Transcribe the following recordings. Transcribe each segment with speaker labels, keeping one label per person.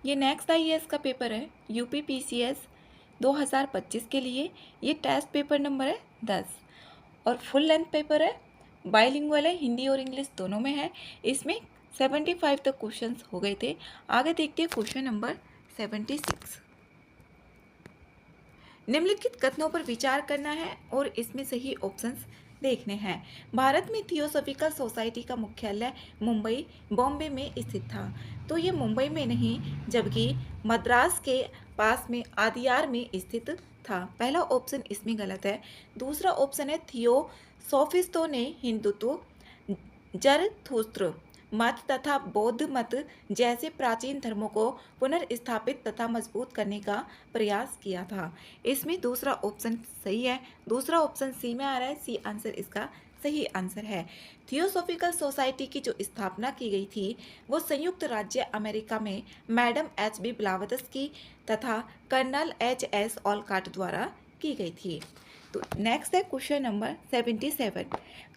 Speaker 1: ये next IAS का paper है, यूपी पीसीएस 2025 के लिए। ये टेस्ट पेपर नंबर है 10 और फुल लेंथ पेपर है, बाइलिंगुअल है, हिंदी और इंग्लिश दोनों में है। इसमें 75 तक क्वेश्चंस हो गए थे। आगे देखते हैं क्वेश्चन नंबर 76। निम्नलिखित कथनों पर विचार करना है और इसमें सही ऑप्शंस देखने हैं। भारत में थियोसॉफिकल सोसाइटी का मुख्यालय मुंबई, बॉम्बे में स्थित था। तो ये मुंबई में नहीं, जबकि मद्रास के पास में आदियार में स्थित था। पहला ऑप्शन इसमें गलत है। दूसरा ऑप्शन है थियोसॉफिस्टों ने हिंदुत्व, जरथुस्त्र मत तथा बौद्ध मत जैसे प्राचीन धर्मों को पुनर्स्थापित तथा मजबूत करने का प्रयास किया था। इसमें दूसरा ऑप्शन सही है। दूसरा ऑप्शन सी में आ रहा है, सी आंसर इसका सही आंसर है। थियोसॉफिकल सोसाइटी की जो स्थापना की गई थी वो संयुक्त राज्य अमेरिका में मैडम एच.बी. ब्लावत्स्की तथा कर्नल एच.एस. ऑलकॉट द्वारा की गई थी। तो नेक्स्ट है क्वेश्चन नंबर 77।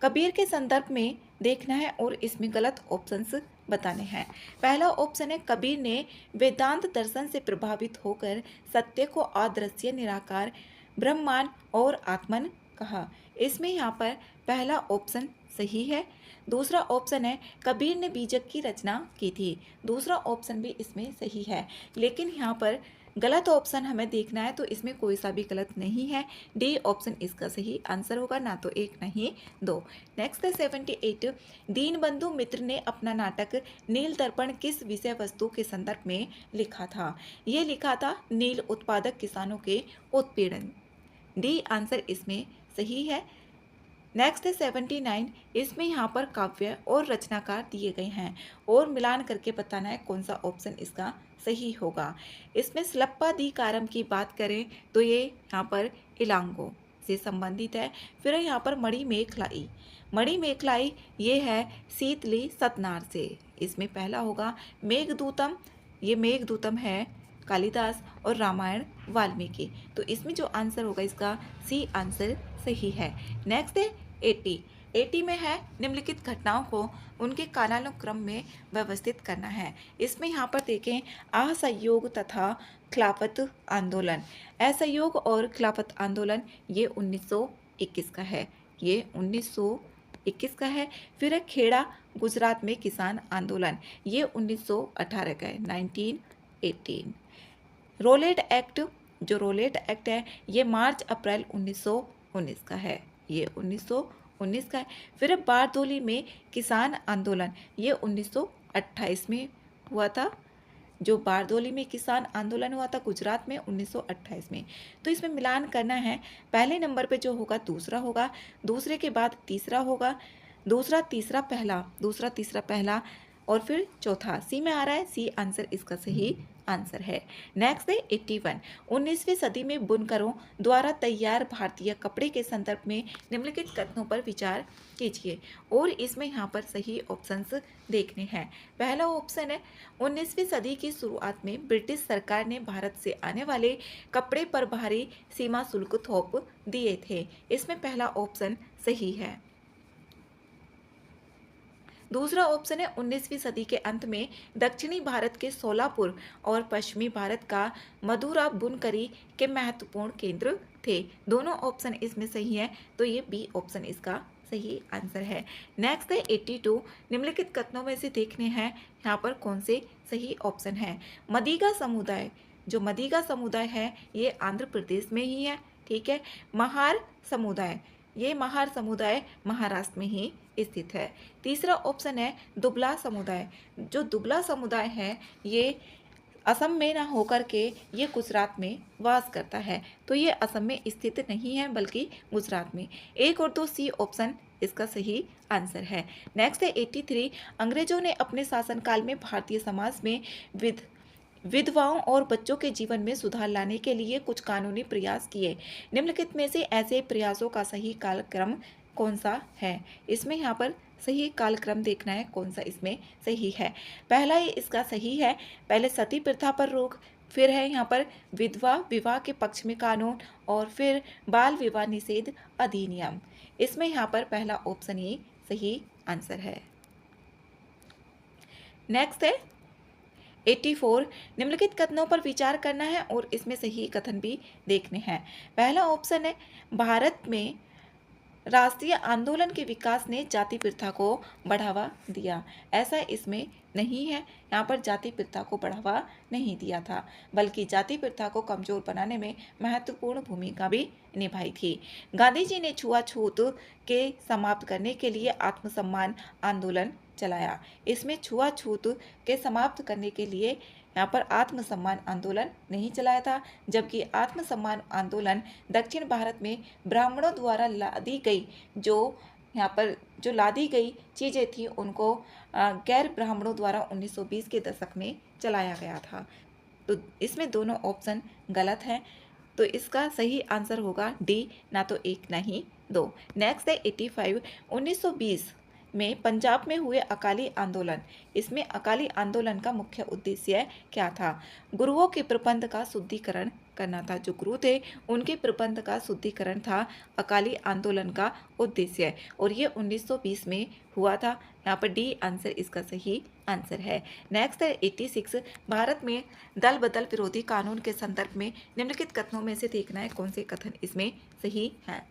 Speaker 1: कबीर के संदर्भ में देखना है और इसमें गलत ऑप्शंस बताने हैं। पहला ऑप्शन है, कबीर ने वेदांत दर्शन से प्रभावित होकर सत्य को अदृश्य, निराकार, ब्रह्मांड और आत्मन कहा। इसमें यहाँ पर पहला ऑप्शन सही है। दूसरा ऑप्शन है, कबीर ने बीजक की रचना की थी। दूसरा ऑप्शन भी इसमें सही है, लेकिन यहाँ पर गलत ऑप्शन हमें देखना है, तो इसमें कोई सा भी गलत नहीं है। डी ऑप्शन इसका सही आंसर होगा, ना तो एक नहीं दो। नेक्स्ट है 78। दीनबंधु मित्र ने अपना नाटक नील दर्पण किस विषय वस्तु के संदर्भ में लिखा था? ये लिखा था नील उत्पादक किसानों के उत्पीड़न। डी आंसर इसमें सही है। नेक्स्ट है 79। इसमें यहाँ पर काव्य और रचनाकार दिए गए हैं और मिलान करके बताना है कौन सा ऑप्शन इसका सही होगा। इसमें स्लप्पाधिकारम की बात करें तो ये यहाँ पर इलांगो से संबंधित है। फिर यहाँ पर मणि मेखलाई, मणि मेखलाई ये है शीतली सतनार से। इसमें पहला होगा मेघदूतम, ये मेघदूतम है कालिदास और रामायण वाल्मीकि। तो इसमें जो आंसर होगा इसका सी आंसर सही है। नेक्स्ट है 80। 80 में है निम्नलिखित घटनाओं को उनके कालानुक्रम में व्यवस्थित करना है। इसमें यहाँ पर देखें असहयोग तथा खिलाफत आंदोलन। असहयोग और खिलाफत आंदोलन ये 1921 का है, ये 1921 का है। फिर है खेड़ा गुजरात में किसान आंदोलन, ये 1918 का है, 1918। रोलेट एक्ट, जो रोलेट एक्ट है ये मार्च अप्रैल 1919 का है, ये 1919 का है। फिर बारदोली में किसान आंदोलन, ये 1928 में हुआ था। जो बारदोली में किसान आंदोलन हुआ था गुजरात में 1928 में। तो इसमें मिलान करना है। पहले नंबर पे जो होगा दूसरा होगा, दूसरे के बाद तीसरा होगा, दूसरा तीसरा पहला, दूसरा तीसरा पहला और फिर चौथा सी में आ रहा है, सी आंसर इसका सही आंसर है। नेक्स्ट है 81। 19वीं सदी में बुनकरों द्वारा तैयार भारतीय कपड़े के संदर्भ में निम्नलिखित कथनों पर विचार कीजिए और इसमें यहाँ पर सही ऑप्शंस देखने हैं। पहला ऑप्शन है 19वीं सदी की शुरुआत में ब्रिटिश सरकार ने भारत से आने वाले कपड़े पर भारी सीमा शुल्क थोप दिए थे। इसमें पहला ऑप्शन सही है। दूसरा ऑप्शन है 19वीं सदी के अंत में दक्षिणी भारत के सोलापुर और पश्चिमी भारत का मदुरा बुनकरी के महत्वपूर्ण केंद्र थे। दोनों ऑप्शन इसमें सही है, तो ये बी ऑप्शन इसका सही आंसर है। नेक्स्ट है 82। निम्नलिखित कथनों में से देखने हैं यहाँ पर कौन से सही ऑप्शन है। मदिगा समुदाय, जो मदिगा समुदाय है ये आंध्र प्रदेश में ही है, ठीक है। महार समुदाय, ये महार समुदाय महाराष्ट्र में ही स्थित है। तीसरा ऑप्शन है दुबला समुदाय, जो दुबला समुदाय है ये असम में ना होकर के ये गुजरात में वास करता है, तो ये असम में स्थित नहीं है बल्कि गुजरात में। एक और दो सी ऑप्शन इसका सही आंसर है। नेक्स्ट है 83। अंग्रेजों ने अपने शासनकाल में भारतीय समाज में विधवाओं और बच्चों के जीवन में सुधार लाने के लिए कुछ कानूनी प्रयास किए। निम्नलिखित में से ऐसे प्रयासों का सही कालक्रम कौन सा है? इसमें यहाँ पर सही कालक्रम देखना है कौन सा इसमें सही है। पहला ही इसका सही है, पहले सती प्रथा पर रोक, फिर है यहाँ पर विधवा विवाह के पक्ष में कानून और फिर बाल विवाह निषेध अधिनियम। इसमें यहाँ पर पहला ऑप्शन ही सही आंसर है। नेक्स्ट है 84 निम्नलिखित कथनों पर विचार करना है और इसमें सही कथन भी देखने हैं। पहला ऑप्शन है भारत में राष्ट्रीय आंदोलन के विकास ने जाति प्रथा को बढ़ावा दिया। ऐसा इसमें नहीं है, यहाँ पर जाति प्रथा को बढ़ावा नहीं दिया था, बल्कि जाति प्रथा को कमजोर बनाने में महत्वपूर्ण भूमिका भी निभाई थी। गांधी जी ने छुआछूत के समाप्त करने के लिए आत्मसम्मान आंदोलन चलाया। इसमें छुआछूत के समाप्त करने के लिए यहाँ पर आत्मसम्मान आंदोलन नहीं चलाया था, जबकि आत्मसम्मान आंदोलन दक्षिण भारत में ब्राह्मणों द्वारा लादी गई जो लादी गई चीज़ें थी उनको गैर ब्राह्मणों द्वारा 1920 के दशक में चलाया गया था। तो इसमें दोनों ऑप्शन गलत हैं, तो इसका सही आंसर होगा डी, ना तो एक ना ही दो। नेक्स्ट है 85 1920 में पंजाब में हुए अकाली आंदोलन। इसमें अकाली आंदोलन का मुख्य उद्देश्य क्या था? गुरुओं के प्रबंध का शुद्धिकरण करना था। जो गुरु थे उनके प्रबंध का शुद्धिकरण था अकाली आंदोलन का उद्देश्य, और ये 1920 में हुआ था। यहाँ पर डी आंसर इसका सही आंसर है। नेक्स्ट है 86 भारत में दल बदल विरोधी कानून के संदर्भ में निम्नलिखित कथनों में से देखना है कौन से कथन इसमें सही है।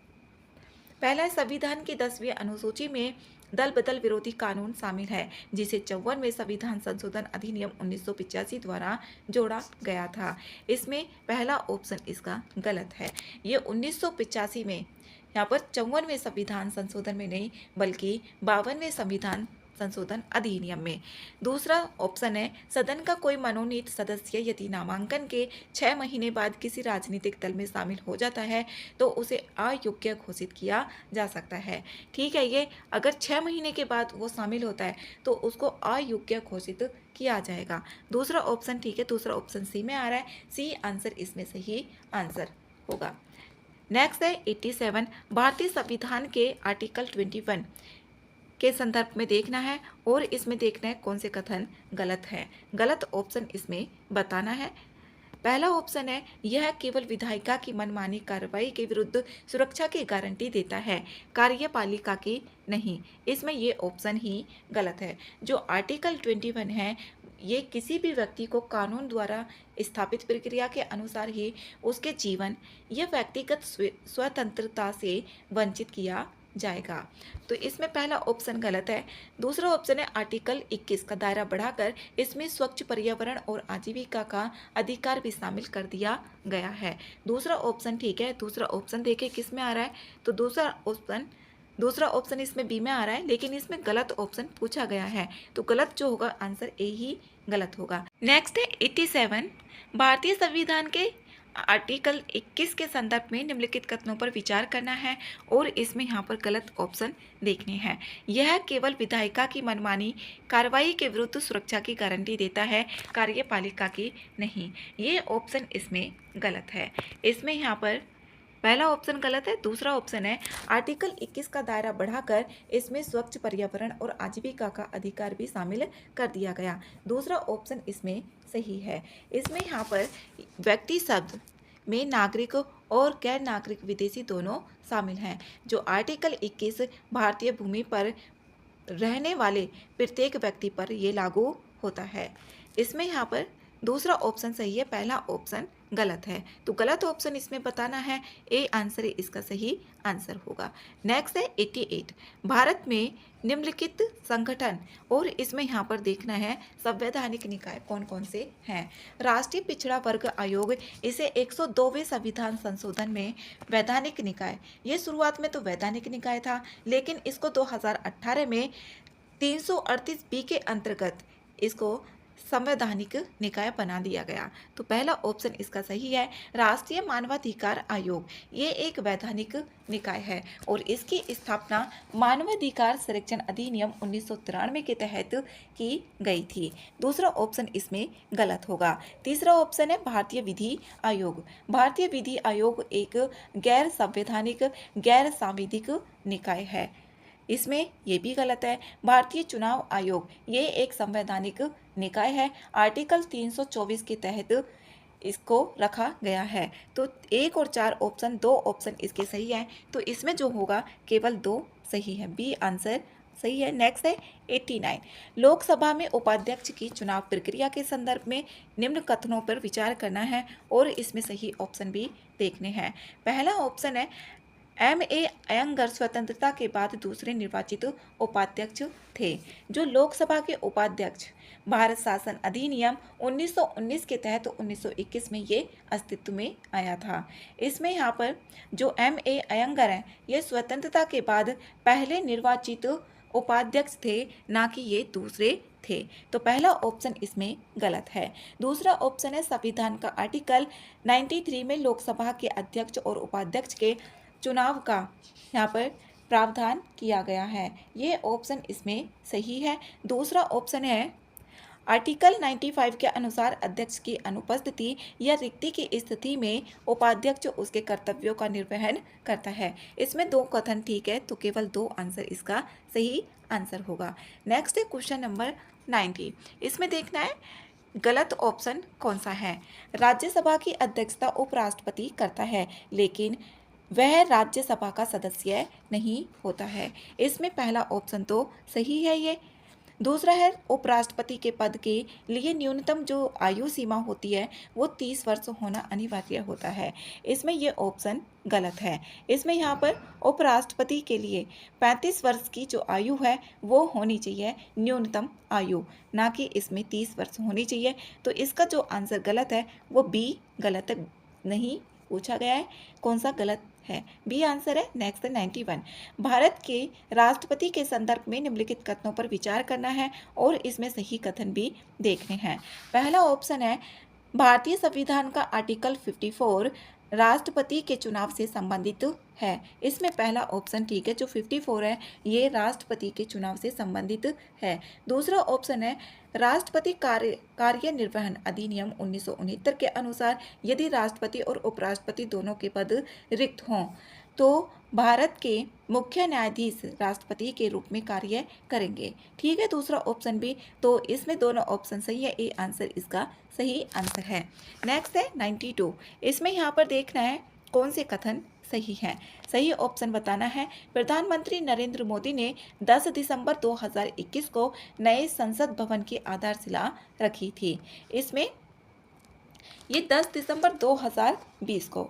Speaker 1: पहला संविधान की 10वीं अनुसूची में दल बदल विरोधी कानून शामिल है, जिसे 54वें संविधान संशोधन अधिनियम 1985 द्वारा जोड़ा गया था। इसमें पहला ऑप्शन इसका गलत है। ये 1985 में, यहाँ पर 54वें संविधान संशोधन में नहीं बल्कि 52वें संविधान संशोधन अधिनियम में। दूसरा ऑप्शन है सदन का कोई मनोनीत सदस्य यदि नामांकन के 6 महीने बाद किसी राजनीतिक दल में शामिल हो जाता है तो उसे अयोग्य घोषित किया जा सकता है। ठीक है, ये अगर 6 महीने के बाद वो शामिल होता है तो उसको अयोग्य घोषित किया जाएगा। दूसरा ऑप्शन ठीक है, दूसरा ऑप्शन सी में आ रहा है, सी आंसर इसमें सही आंसर होगा। नेक्स्ट है 87 भारतीय संविधान के आर्टिकल 21 के संदर्भ में देखना है और इसमें देखना है कौन से कथन गलत है। गलत ऑप्शन इसमें बताना है। पहला ऑप्शन है यह केवल विधायिका की मनमानी कार्रवाई के विरुद्ध सुरक्षा की गारंटी देता है, कार्यपालिका की नहीं। इसमें ये ऑप्शन ही गलत है। जो आर्टिकल 21 है ये किसी भी व्यक्ति को कानून द्वारा स्थापित प्रक्रिया के अनुसार ही उसके जीवन या व्यक्तिगत स्वतंत्रता से वंचित किया जाएगा। तो इसमें पहला ऑप्शन गलत है। दूसरा ऑप्शन है आर्टिकल 21 का दायरा बढ़ाकर इसमें स्वच्छ पर्यावरण और आजीविका का अधिकार भी शामिल कर दिया गया है। दूसरा ऑप्शन ठीक है। दूसरा ऑप्शन देखें किस में आ रहा है, तो दूसरा ऑप्शन इसमें बी में आ रहा है, लेकिन इसमें गलत ऑप्शन पूछा गया है, तो गलत जो होगा आंसर ए ही गलत होगा। नेक्स्ट है 87 भारतीय संविधान के आर्टिकल 21 के संदर्भ में निम्नलिखित कथनों पर विचार करना है और इसमें यहाँ पर गलत ऑप्शन देखने हैं। यह केवल विधायिका की मनमानी कार्रवाई के विरुद्ध सुरक्षा की गारंटी देता है, कार्यपालिका की नहीं। ये ऑप्शन इसमें गलत है। इसमें यहाँ पर पहला ऑप्शन गलत है। दूसरा ऑप्शन है आर्टिकल 21 का दायरा बढ़ाकर इसमें स्वच्छ पर्यावरण और आजीविका का अधिकार भी शामिल कर दिया गया। दूसरा ऑप्शन इसमें सही है। इसमें यहाँ पर व्यक्ति शब्द में नागरिक और गैर नागरिक विदेशी दोनों शामिल हैं। जो आर्टिकल 21 भारतीय भूमि पर रहने वाले प्रत्येक व्यक्ति पर ये लागू होता है। इसमें यहाँ पर दूसरा ऑप्शन सही है, पहला ऑप्शन गलत है। तो गलत ऑप्शन इसमें बताना है, ए आंसर इसका सही आंसर होगा। नेक्स्ट है 88 भारत में निम्नलिखित संगठन और इसमें यहाँ पर देखना है संवैधानिक निकाय कौन कौन से हैं। राष्ट्रीय पिछड़ा वर्ग आयोग, इसे 102वें संविधान संशोधन में वैधानिक निकाय, ये शुरुआत में तो वैधानिक निकाय था, लेकिन इसको 2018 में 338 बी के अंतर्गत इसको संवैधानिक निकाय बना दिया गया। तो पहला ऑप्शन इसका सही है, राष्ट्रीय मानवाधिकार आयोग, ये एक वैधानिक निकाय है और इसकी स्थापना मानवाधिकार संरक्षण अधिनियम 1993 के तहत की गई थी। दूसरा ऑप्शन इसमें गलत होगा। तीसरा ऑप्शन है भारतीय विधि आयोग। भारतीय विधि आयोग एक गैर संवैधानिक गैर सांविधिक निकाय है, इसमें ये भी गलत है। भारतीय चुनाव आयोग, ये एक संवैधानिक निकाय है, आर्टिकल 324 के तहत इसको रखा गया है। तो 1 और 4 ऑप्शन, 2 ऑप्शन इसके सही है, तो इसमें जो होगा केवल 2 सही है, बी आंसर सही है। नेक्स्ट है 89, लोकसभा में उपाध्यक्ष की चुनाव प्रक्रिया के संदर्भ में निम्न कथनों पर विचार करना है और इसमें सही ऑप्शन भी देखने हैं। पहला ऑप्शन है M.A. अयंगर स्वतंत्रता के बाद दूसरे निर्वाचित उपाध्यक्ष थे। जो लोकसभा के उपाध्यक्ष भारत शासन अधिनियम 1919 के तहत 1921 में ये अस्तित्व में आया था। इसमें यहाँ पर जो M.A. अयंगर हैं ये स्वतंत्रता के बाद पहले निर्वाचित उपाध्यक्ष थे, ना कि ये दूसरे थे। तो पहला ऑप्शन इसमें गलत है। दूसरा ऑप्शन है संविधान का आर्टिकल 93 में लोकसभा के अध्यक्ष और उपाध्यक्ष के चुनाव का यहाँ पर प्रावधान किया गया है। ये ऑप्शन इसमें सही है। दूसरा ऑप्शन है आर्टिकल 95 के अनुसार अध्यक्ष की अनुपस्थिति या रिक्ति की स्थिति में उपाध्यक्ष उसके कर्तव्यों का निर्वहन करता है। इसमें दो कथन ठीक है, तो केवल दो आंसर इसका सही आंसर होगा। नेक्स्ट है क्वेश्चन नंबर 90। इसमें देखना है गलत ऑप्शन कौन सा है। राज्यसभा की अध्यक्षता उपराष्ट्रपति करता है, लेकिन वह राज्यसभा का सदस्य नहीं होता है। इसमें पहला ऑप्शन तो सही है ये। दूसरा है उपराष्ट्रपति के पद के लिए न्यूनतम जो आयु सीमा होती है वो 30 वर्ष होना अनिवार्य होता है। इसमें ये ऑप्शन गलत है। इसमें यहाँ पर उपराष्ट्रपति के लिए 35 वर्ष की जो आयु है वो होनी चाहिए न्यूनतम आयु, ना कि इसमें 30 वर्ष होनी चाहिए। तो इसका जो आंसर गलत है वो बी गलत है, नहीं पूछा गया है कौन सा गलत है, बी आंसर है। नेक्स्ट है 91, भारत के राष्ट्रपति के संदर्भ में निम्नलिखित कथनों पर विचार करना है और इसमें सही कथन भी देखने हैं। पहला ऑप्शन है भारतीय संविधान का आर्टिकल 54 राष्ट्रपति के चुनाव से संबंधित है। इसमें पहला ऑप्शन ठीक है, जो 54 है ये राष्ट्रपति के चुनाव से संबंधित है। दूसरा ऑप्शन है राष्ट्रपति कार्यनिर्वहन अधिनियम 1969 के अनुसार यदि राष्ट्रपति और उपराष्ट्रपति दोनों के पद रिक्त हों तो भारत के मुख्य न्यायाधीश राष्ट्रपति के रूप में कार्य करेंगे। ठीक है, दूसरा ऑप्शन भी, तो इसमें दोनों ऑप्शन सही है, ए आंसर इसका सही आंसर है। नेक्स्ट है 92। इसमें यहाँ पर देखना है कौन से कथन सही है। सही ऑप्शन बताना है। प्रधानमंत्री नरेंद्र मोदी ने 10 दिसंबर 2021 को नए संसद भवन की आधारशिला रखी थी। इसमें ये 10 दिसंबर 2020 को,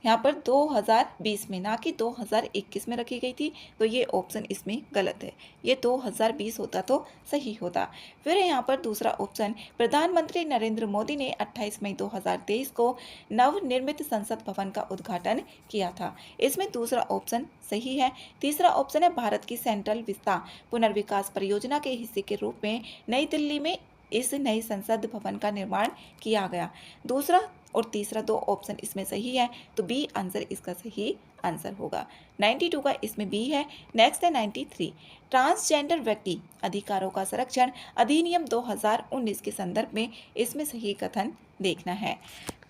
Speaker 1: यहाँ पर 2020 में ना कि 2021 में रखी गई थी, तो ये ऑप्शन इसमें गलत है। ये 2020 होता तो सही होता। फिर यहाँ पर दूसरा ऑप्शन प्रधानमंत्री नरेंद्र मोदी ने 28 मई 2023 को नवनिर्मित संसद भवन का उद्घाटन किया था। इसमें दूसरा ऑप्शन सही है। तीसरा ऑप्शन है भारत की सेंट्रल विस्ता पुनर्विकास परियोजना के हिस्से के रूप में नई दिल्ली में इस नए संसद भवन का निर्माण किया गया। दूसरा और तीसरा दो ऑप्शन इसमें सही है, तो बी आंसर इसका सही आंसर होगा। 92 का इसमें बी है। नेक्स्ट है 93, ट्रांसजेंडर व्यक्ति अधिकारों का संरक्षण अधिनियम 2019 के संदर्भ में इसमें सही कथन देखना है।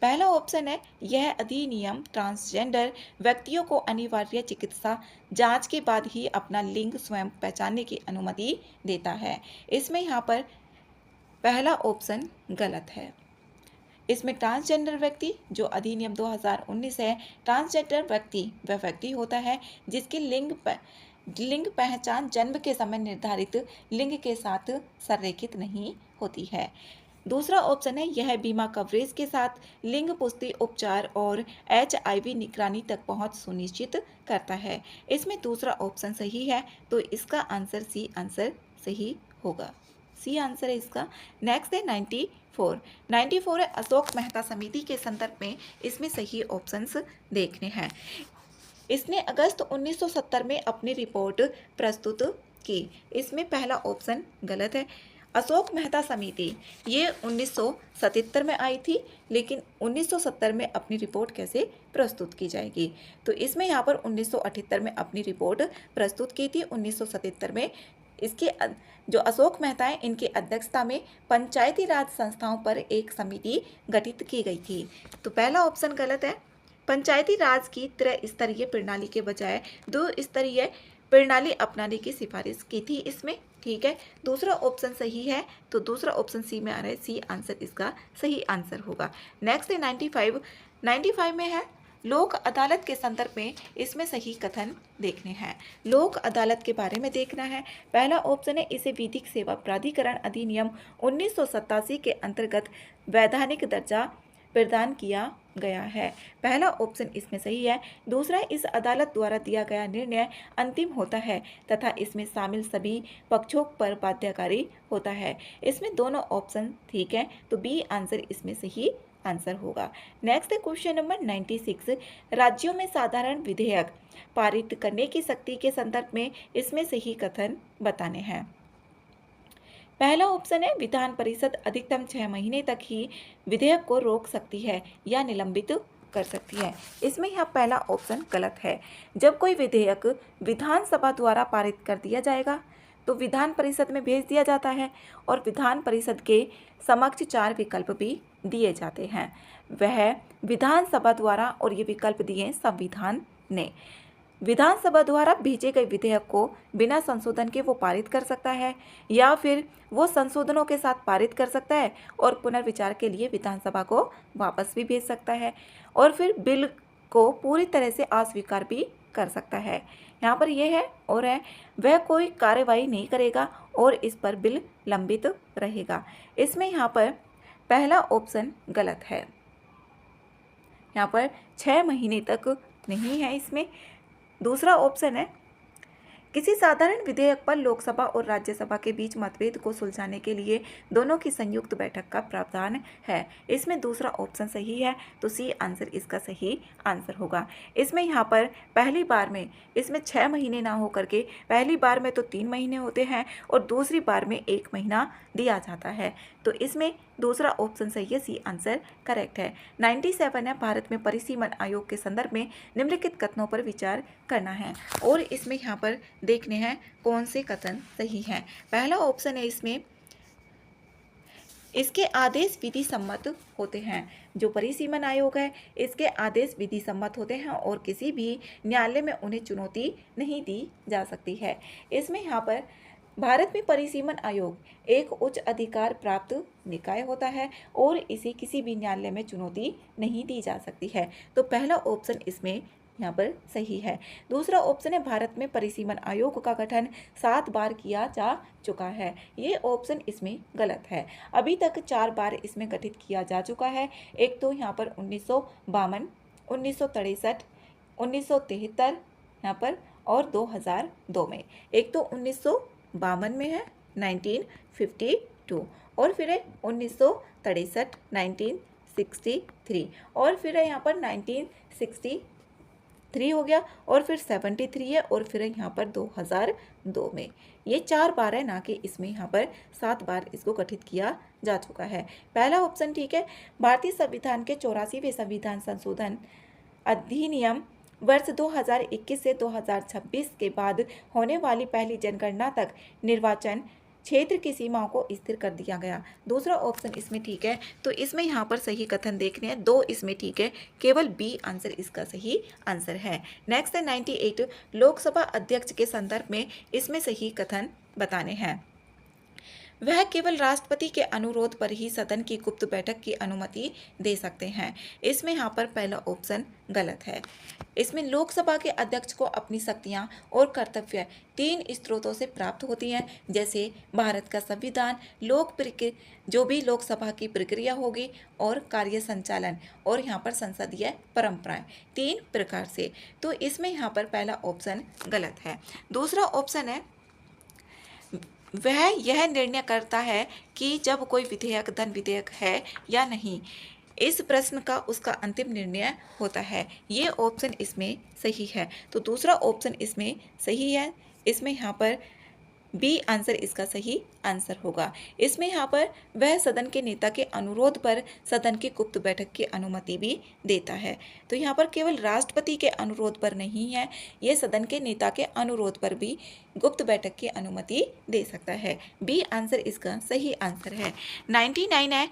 Speaker 1: पहला ऑप्शन है यह अधिनियम ट्रांसजेंडर व्यक्तियों को अनिवार्य चिकित्सा जांच के बाद ही अपना लिंग स्वयं पहचानने की अनुमति देता है। इसमें यहाँ पर पहला ऑप्शन गलत है। इसमें ट्रांसजेंडर व्यक्ति जो अधिनियम 2019 है, ट्रांसजेंडर व्यक्ति वह व्यक्ति होता है जिसकी लिंग पहचान जन्म के समय निर्धारित लिंग के साथ संरेखित नहीं होती है। दूसरा ऑप्शन है यह बीमा कवरेज के साथ लिंग पुष्टि उपचार और HIV निगरानी तक पहुंच सुनिश्चित करता है। इसमें दूसरा ऑप्शन सही है, तो इसका आंसर सी आंसर सही होगा। सी आंसर है इसका। नेक्स्ट है 94 है अशोक मेहता समिति के संदर्भ में इसमें सही ऑप्शंस देखने हैं। इसने अगस्त 1970 में अपनी रिपोर्ट प्रस्तुत की। इसमें पहला ऑप्शन गलत है। अशोक मेहता समिति ये 1977 में आई थी, लेकिन 1970 में अपनी रिपोर्ट कैसे प्रस्तुत की जाएगी, तो इसमें यहाँ पर 1978 में अपनी रिपोर्ट प्रस्तुत की थी। 1977 में इसके जो अशोक मेहता है इनकी अध्यक्षता में पंचायती राज संस्थाओं पर एक समिति गठित की गई थी। तो पहला ऑप्शन गलत है। पंचायती राज की त्रिस्तरीय प्रणाली के बजाय 2 स्तरीय प्रणाली अपनाने की सिफारिश की थी इसमें। ठीक है, दूसरा ऑप्शन सही है, तो दूसरा ऑप्शन सी में आ रहा है, सी आंसर इसका सही आंसर होगा। नेक्स्ट है 95 में है लोक अदालत के संदर्भ में इसमें सही कथन देखने हैं। लोक अदालत के बारे में देखना है। पहला ऑप्शन है, इसे विधिक सेवा प्राधिकरण अधिनियम 1987 के अंतर्गत वैधानिक दर्जा प्रदान किया गया है। पहला ऑप्शन इसमें सही है। दूसरा, इस अदालत द्वारा दिया गया निर्णय अंतिम होता है तथा इसमें शामिल सभी पक्षों पर बाध्यकारी होता है। इसमें दोनों ऑप्शन ठीक है, तो बी आंसर इसमें सही आंसर होगा। नेक्स्ट है क्वेश्चन नंबर 96, राज्यों में साधारण विधेयक पारित करने की शक्ति के संदर्भ में इसमें सही कथन बताने हैं। पहला ऑप्शन है, विधान परिषद अधिकतम 6 महीने तक ही विधेयक को रोक सकती है या निलंबित कर सकती है। इसमें यह पहला ऑप्शन गलत है। जब कोई विधेयक विधानसभा द्वारा पारित कर दिया जाएगा तो विधान परिषद में भेज दिया जाता है और विधान परिषद के समक्ष 4 विकल्प भी दिए जाते हैं। वह विधानसभा द्वारा, और ये विकल्प दिए संविधान ने, विधानसभा द्वारा भेजे गए विधेयक को बिना संशोधन के वो पारित कर सकता है या फिर वो संशोधनों के साथ पारित कर सकता है और पुनर्विचार के लिए विधानसभा को वापस भी भेज सकता है और फिर बिल को पूरी तरह से अस्वीकार भी कर सकता है। यहाँ पर यह है और है, वह कोई कार्रवाई नहीं करेगा और इस पर बिल लंबित रहेगा। इसमें यहाँ पर पहला ऑप्शन गलत है। यहाँ पर 6 महीने तक नहीं है। इसमें दूसरा ऑप्शन है, किसी साधारण विधेयक पर लोकसभा और राज्यसभा के बीच मतभेद को सुलझाने के लिए दोनों की संयुक्त बैठक का प्रावधान है। इसमें दूसरा ऑप्शन सही है, तो सी आंसर इसका सही आंसर होगा। इसमें यहाँ पर पहली बार में इसमें 6 महीने ना हो करके पहली बार में तो 3 महीने होते हैं और दूसरी बार में 1 महीना दिया जाता है, तो इसमें दूसरा ऑप्शन सही है, सी आंसर करेक्ट है। 97 है, भारत में परिसीमन आयोग के संदर्भ में निम्नलिखित कथनों पर विचार करना है और इसमें यहाँ पर देखने हैं कौन से कथन सही हैं। पहला ऑप्शन है, इसमें इसके आदेश विधि सम्मत होते हैं। जो परिसीमन आयोग है इसके आदेश विधि सम्मत होते हैं और किसी भी न्यायालय में उन्हें चुनौती नहीं दी जा सकती है। इसमें यहाँ पर भारत में परिसीमन आयोग एक उच्च अधिकार प्राप्त निकाय होता है और इसे किसी भी न्यायालय में चुनौती नहीं दी जा सकती है, तो पहला ऑप्शन इसमें यहाँ पर सही है। दूसरा ऑप्शन है, भारत में परिसीमन आयोग का गठन 7 बार किया जा चुका है। ये ऑप्शन इसमें गलत है। अभी तक 4 बार इसमें गठित किया जा चुका है। एक तो यहाँ पर 1952, 1963, 1973 यहाँ पर और 2002 में। एक तो 1952 में है 1952 और फिर है 1963 1963 और फिर है यहाँ पर 1963 हो गया और फिर 73 है और फिर यहाँ पर 2002 में। ये 4 बार है, ना कि इसमें यहाँ पर 7 बार इसको गठित किया जा चुका है। पहला ऑप्शन ठीक है। भारतीय संविधान के 84वें संविधान संशोधन अधिनियम वर्ष 2021 से 2026 के बाद होने वाली पहली जनगणना तक निर्वाचन क्षेत्र की सीमाओं को स्थिर कर दिया गया। दूसरा ऑप्शन इसमें ठीक है, तो इसमें यहाँ पर सही कथन देखने हैं। 2 इसमें ठीक है, केवल बी आंसर इसका सही आंसर है। नेक्स्ट है 98, लोकसभा अध्यक्ष के संदर्भ में इसमें सही कथन बताने हैं। वह केवल राष्ट्रपति के अनुरोध पर ही सदन की गुप्त बैठक की अनुमति दे सकते हैं। इसमें यहाँ पर पहला ऑप्शन गलत है। इसमें लोकसभा के अध्यक्ष को अपनी शक्तियाँ और कर्तव्य 3 स्रोतों से प्राप्त होती हैं, जैसे भारत का संविधान, जो भी लोकसभा की प्रक्रिया होगी और कार्य संचालन और यहाँ पर संसदीय परंपराएं, 3 प्रकार से। तो इसमें यहाँ पर पहला ऑप्शन गलत है। दूसरा ऑप्शन है, वह यह निर्णय करता है कि जब कोई विधेयक धन विधेयक है या नहीं, इस प्रश्न का उसका अंतिम निर्णय होता है। ये ऑप्शन इसमें सही है, तो दूसरा ऑप्शन इसमें सही है। इसमें यहाँ पर बी आंसर इसका सही आंसर होगा। इसमें यहाँ पर वह सदन के नेता के अनुरोध पर सदन की गुप्त बैठक की अनुमति भी देता है, तो यहाँ पर केवल राष्ट्रपति के अनुरोध पर नहीं है, ये सदन के नेता के अनुरोध पर भी गुप्त बैठक की अनुमति दे सकता है। बी आंसर इसका सही आंसर है। 99 है,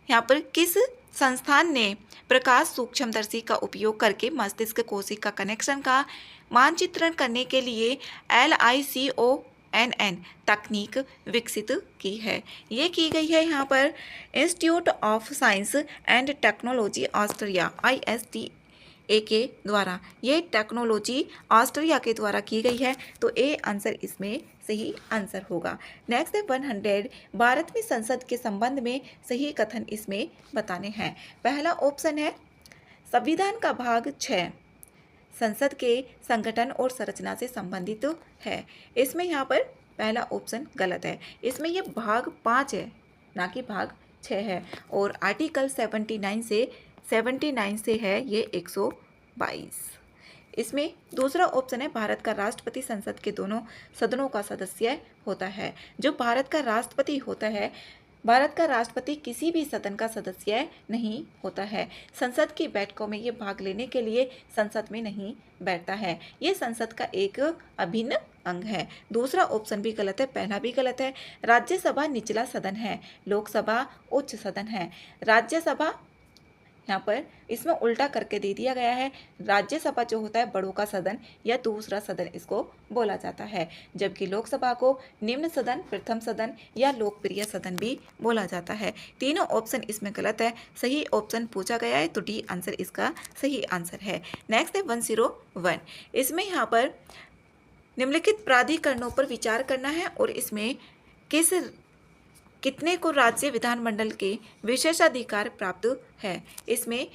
Speaker 1: यहाँ पर किस संस्थान ने प्रकाश सूक्ष्मदर्शी का उपयोग करके मस्तिष्क कोशिका कनेक्शन का मानचित्रण करने के लिए LICONN तकनीक विकसित की है। ये की गई है यहाँ पर institute of science and technology Austria ISTA के द्वारा। ये टेक्नोलॉजी ऑस्ट्रिया के द्वारा की गई है, तो ए आंसर इसमें सही आंसर होगा। नेक्स्ट है 100 भारत में संसद के संबंध में सही कथन इसमें बताने हैं। पहला ऑप्शन है संविधान का भाग 6 संसद के संगठन और संरचना से संबंधित है। इसमें यहाँ पर पहला ऑप्शन गलत है। इसमें ये भाग 5 है, ना कि भाग 6 है। और आर्टिकल 79 से है ये 122। इसमें दूसरा ऑप्शन है भारत का राष्ट्रपति संसद के दोनों सदनों का सदस्य होता है। जो भारत का राष्ट्रपति होता है, भारत का राष्ट्रपति किसी भी सदन का सदस्य नहीं होता है। संसद की बैठकों में ये भाग लेने के लिए संसद में नहीं बैठता है। ये संसद का एक अभिन्न अंग है। दूसरा ऑप्शन भी गलत है, पहला भी गलत है। राज्यसभा निचला सदन है, लोकसभा उच्च सदन है। राज्यसभा यहाँ पर इसमें उल्टा करके दे दिया गया है। राज्यसभा जो होता है बड़ों का सदन या दूसरा सदन इसको बोला जाता है, जबकि लोकसभा को निम्न सदन, प्रथम सदन या लोकप्रिय सदन भी बोला जाता है। तीनों ऑप्शन इसमें गलत है। सही ऑप्शन पूछा गया है, तो डी आंसर इसका सही आंसर है। नेक्स्ट है 101। इसमें यहाँ पर निम्नलिखित प्राधिकरणों पर विचार करना है और इसमें कितने को राज्य विधानमंडल के विशेषाधिकार प्राप्त है। इसमें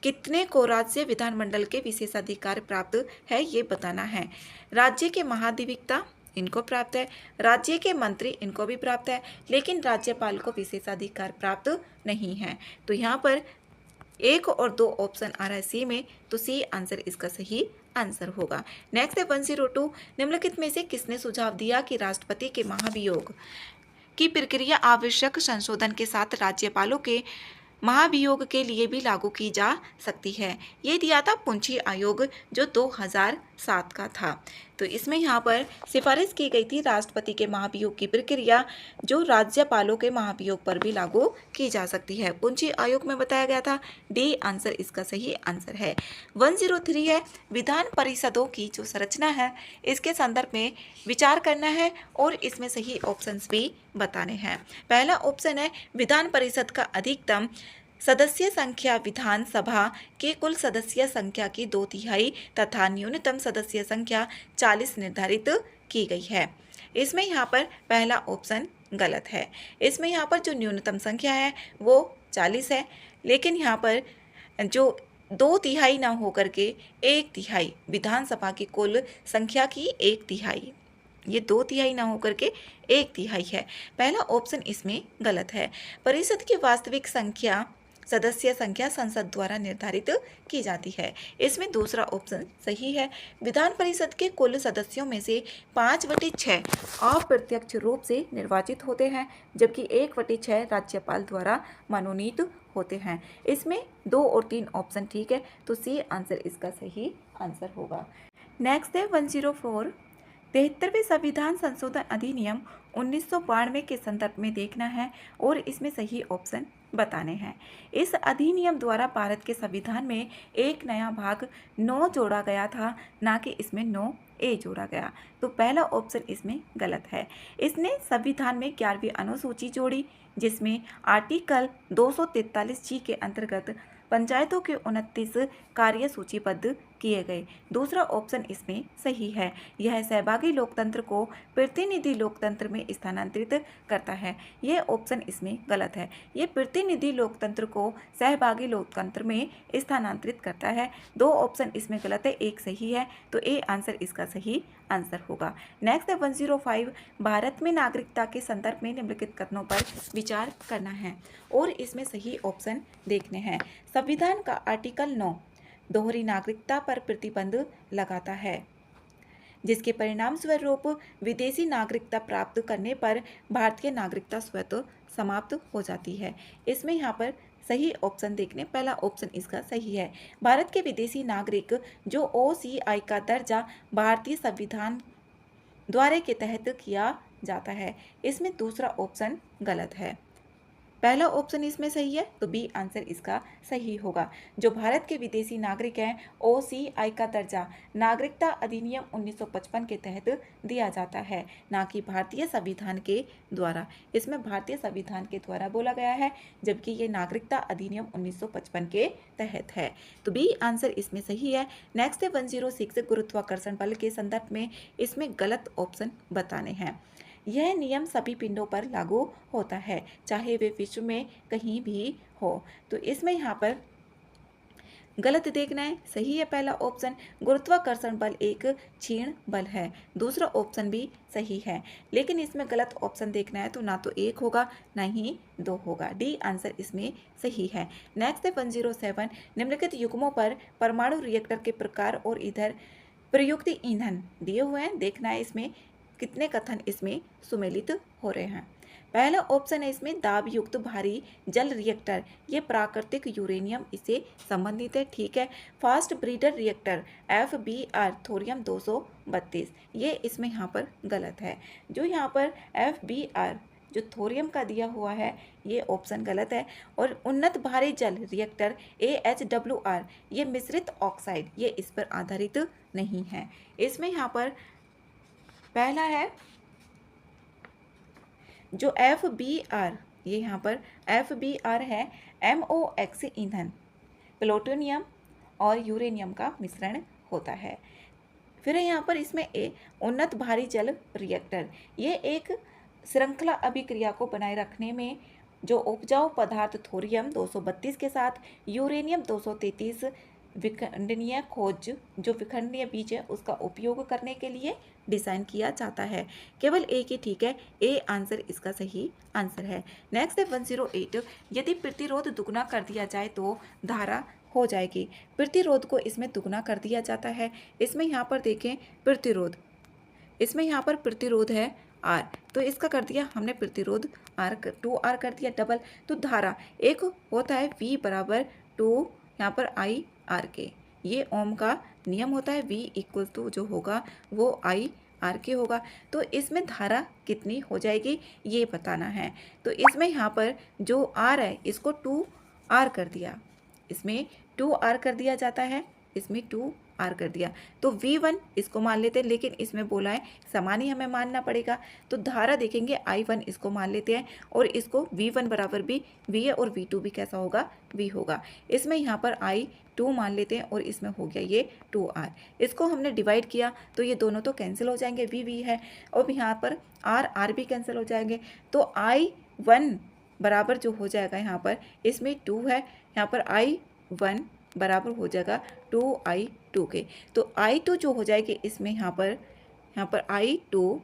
Speaker 1: कितने को राज्य विधानमंडल के विशेषाधिकार प्राप्त है ये बताना है। राज्य के महाधिवक्ता इनको प्राप्त है, राज्य के मंत्री इनको भी प्राप्त है, लेकिन राज्यपाल को विशेषाधिकार प्राप्त नहीं है। तो यहाँ पर 1 और 2 ऑप्शन आ रहा है सी में, तो सी आंसर इसका सही आंसर होगा। नेक्स्ट है 102। निम्नलिखित में से किसने सुझाव दिया कि राष्ट्रपति के महाभियोग की प्रक्रिया आवश्यक संशोधन के साथ राज्यपालों के महाभियोग के लिए भी लागू की जा सकती है। ये दिया था पुंछी आयोग जो 2007 का था। तो इसमें यहाँ पर सिफारिश की गई थी राष्ट्रपति के महाभियोग की प्रक्रिया जो राज्यपालों के महाभियोग पर भी लागू की जा सकती है। पुंछी आयोग में बताया गया था। डी आंसर इसका सही आंसर है। 103 है विधान परिषदों की जो संरचना है इसके संदर्भ में विचार करना है और इसमें सही ऑप्शंस भी बताने हैं। पहला ऑप्शन है विधान परिषद का अधिकतम सदस्य संख्या विधानसभा के कुल सदस्य संख्या की 2/3 तथा न्यूनतम सदस्य संख्या 40 निर्धारित की गई है। इसमें यहाँ पर पहला ऑप्शन गलत है। इसमें यहाँ पर जो न्यूनतम संख्या है वो 40 है, लेकिन यहाँ पर जो 2/3 ना होकर के 1/3 विधानसभा की कुल संख्या की 1/3, ये 2/3 ना होकर के 1/3 है। पहला ऑप्शन इसमें गलत है। परिषद की वास्तविक संख्या सदस्य संख्या संसद द्वारा निर्धारित की जाती है। इसमें दूसरा ऑप्शन सही है। विधान परिषद के कुल सदस्यों में से 5/6 अप्रत्यक्ष रूप से निर्वाचित होते हैं, जबकि 1/6 राज्यपाल द्वारा मनोनीत होते हैं। इसमें 2 और 3 ऑप्शन ठीक है, तो सी आंसर इसका सही आंसर होगा। नेक्स्ट है 104। 73वें संविधान संशोधन अधिनियम 1992 के संदर्भ में देखना है और इसमें सही ऑप्शन बताने हैं। इस अधिनियम द्वारा भारत के संविधान में एक नया भाग 9 जोड़ा गया था, ना कि इसमें 9A जोड़ा गया। तो पहला ऑप्शन इसमें गलत है। इसने संविधान में 11वीं अनुसूची जोड़ी, जिसमें आर्टिकल 243G के अंतर्गत पंचायतों के 29 कार्य सूचीबद्ध किए गए। दूसरा ऑप्शन इसमें सही है। यह सहभागी लोकतंत्र को प्रतिनिधि लोकतंत्र में स्थानांतरित करता है। यह ऑप्शन इसमें गलत है। ये प्रतिनिधि लोकतंत्र को सहभागी लोकतंत्र में स्थानांतरित करता है। 2 ऑप्शन इसमें गलत है, 1 सही है, तो ए आंसर इसका सही आंसर होगा। नेक्स्ट है 105। भारत में नागरिकता के संदर्भ में निम्नलिखित कथनों पर विचार करना है और इसमें सही ऑप्शन देखने हैं। संविधान का आर्टिकल 9 दोहरी नागरिकता पर प्रतिबंध लगाता है, जिसके परिणाम स्वरूप विदेशी नागरिकता प्राप्त करने पर भारतीय नागरिकता स्वतः समाप्त हो जाती है। इसमें यहाँ पर सही ऑप्शन देखने, पहला ऑप्शन इसका सही है। भारत के विदेशी नागरिक जो OCI का दर्जा भारतीय संविधान द्वारा के तहत किया जाता है। इसमें दूसरा ऑप्शन गलत है। पहला ऑप्शन इसमें सही है, तो बी आंसर इसका सही होगा। जो भारत के विदेशी नागरिक हैं, ओसीआई का दर्जा नागरिकता अधिनियम 1955 के तहत दिया जाता है, ना कि भारतीय संविधान के द्वारा। इसमें भारतीय संविधान के द्वारा बोला गया है, जबकि ये नागरिकता अधिनियम 1955 के तहत है, तो बी आंसर इसमें सही है। नेक्स्ट है 106 गुरुत्वाकर्षण बल के संदर्भ में इसमें गलत ऑप्शन बताने हैं। यह नियम सभी पिंडों पर लागू होता है, चाहे वे विश्व में कहीं भी हो। तो इसमें यहाँ पर गलत देखना है, सही है पहला ऑप्शन। गुरुत्वाकर्षण बल एक क्षीण बल है, दूसरा ऑप्शन भी सही है, लेकिन इसमें गलत ऑप्शन देखना है, तो ना तो 1 होगा ना ही 2 होगा। डी आंसर इसमें सही है। नेक्स्ट है 107 निम्नलिखित युग्मों पर परमाणु रिएक्टर के प्रकार और इधर प्रयुक्त ईंधन दिए हुए हैं, देखना है इसमें कितने कथन इसमें सुमेलित हो रहे हैं। पहला ऑप्शन है इसमें दाब युक्त भारी जल रिएक्टर, ये प्राकृतिक यूरेनियम इससे संबंधित है, ठीक है। Fast breeder reactor FBR thorium 232, ये इसमें यहाँ पर गलत है। जो यहाँ पर FBR जो थोरियम का दिया हुआ है, ये ऑप्शन गलत है। और उन्नत भारी जल रिएक्टर AHWR, ये मिश्रित ऑक्साइड, ये इस पर आधारित नहीं है। इसमें यहाँ पर पहला है जो FBR, ये यहाँ पर FBR है MOX ईंधन, प्लूटोनियम और यूरेनियम का मिश्रण होता है। फिर यहाँ पर इसमें उन्नत भारी जल रिएक्टर, ये एक श्रृंखला अभिक्रिया को बनाए रखने में जो उपजाऊ पदार्थ थोरियम 232 के साथ यूरेनियम 233 विखंडनीय खोज, जो विखंडनीय बीज है, उसका उपयोग करने के लिए डिज़ाइन किया जाता है। केवल एक ही ठीक है, ए आंसर इसका सही आंसर है। नेक्स्ट है 108 यदि प्रतिरोध दुगना कर दिया जाए तो धारा हो जाएगी। प्रतिरोध को इसमें दुगना कर दिया जाता है। इसमें यहाँ पर देखें प्रतिरोध, इसमें यहाँ पर प्रतिरोध है R, तो इसका कर दिया हमने प्रतिरोध R 2R कर दिया डबल। तो धारा एक होता है V बराबर 2 यहाँ पर IR के, ये ओम का नियम होता है। V इक्वल टू जो होगा वो IR के होगा। तो इसमें धारा कितनी हो जाएगी ये बताना है। तो इसमें यहाँ पर जो R है इसको 2R कर दिया, इसमें 2R कर दिया जाता है, इसमें 2R कर दिया, तो V1 इसको मान लेते हैं, लेकिन इसमें बोला है समान ही हमें मानना पड़ेगा। तो धारा देखेंगे I1 इसको मान लेते हैं, और इसको V1 बराबर भी V है, और V2 भी कैसा होगा V होगा। इसमें यहाँ पर I2 मान लेते हैं, और इसमें हो गया ये 2R। इसको हमने डिवाइड किया तो ये दोनों तो कैंसिल हो जाएंगे, V है, और यहाँ पर R भी कैंसिल हो जाएंगे। तो I1 बराबर जो हो जाएगा यहाँ पर, इसमें 2 है, यहाँ पर I1 बराबर हो जाएगा 2I2 के। तो I2 जो हो जाएगी इसमें यहाँ पर I2,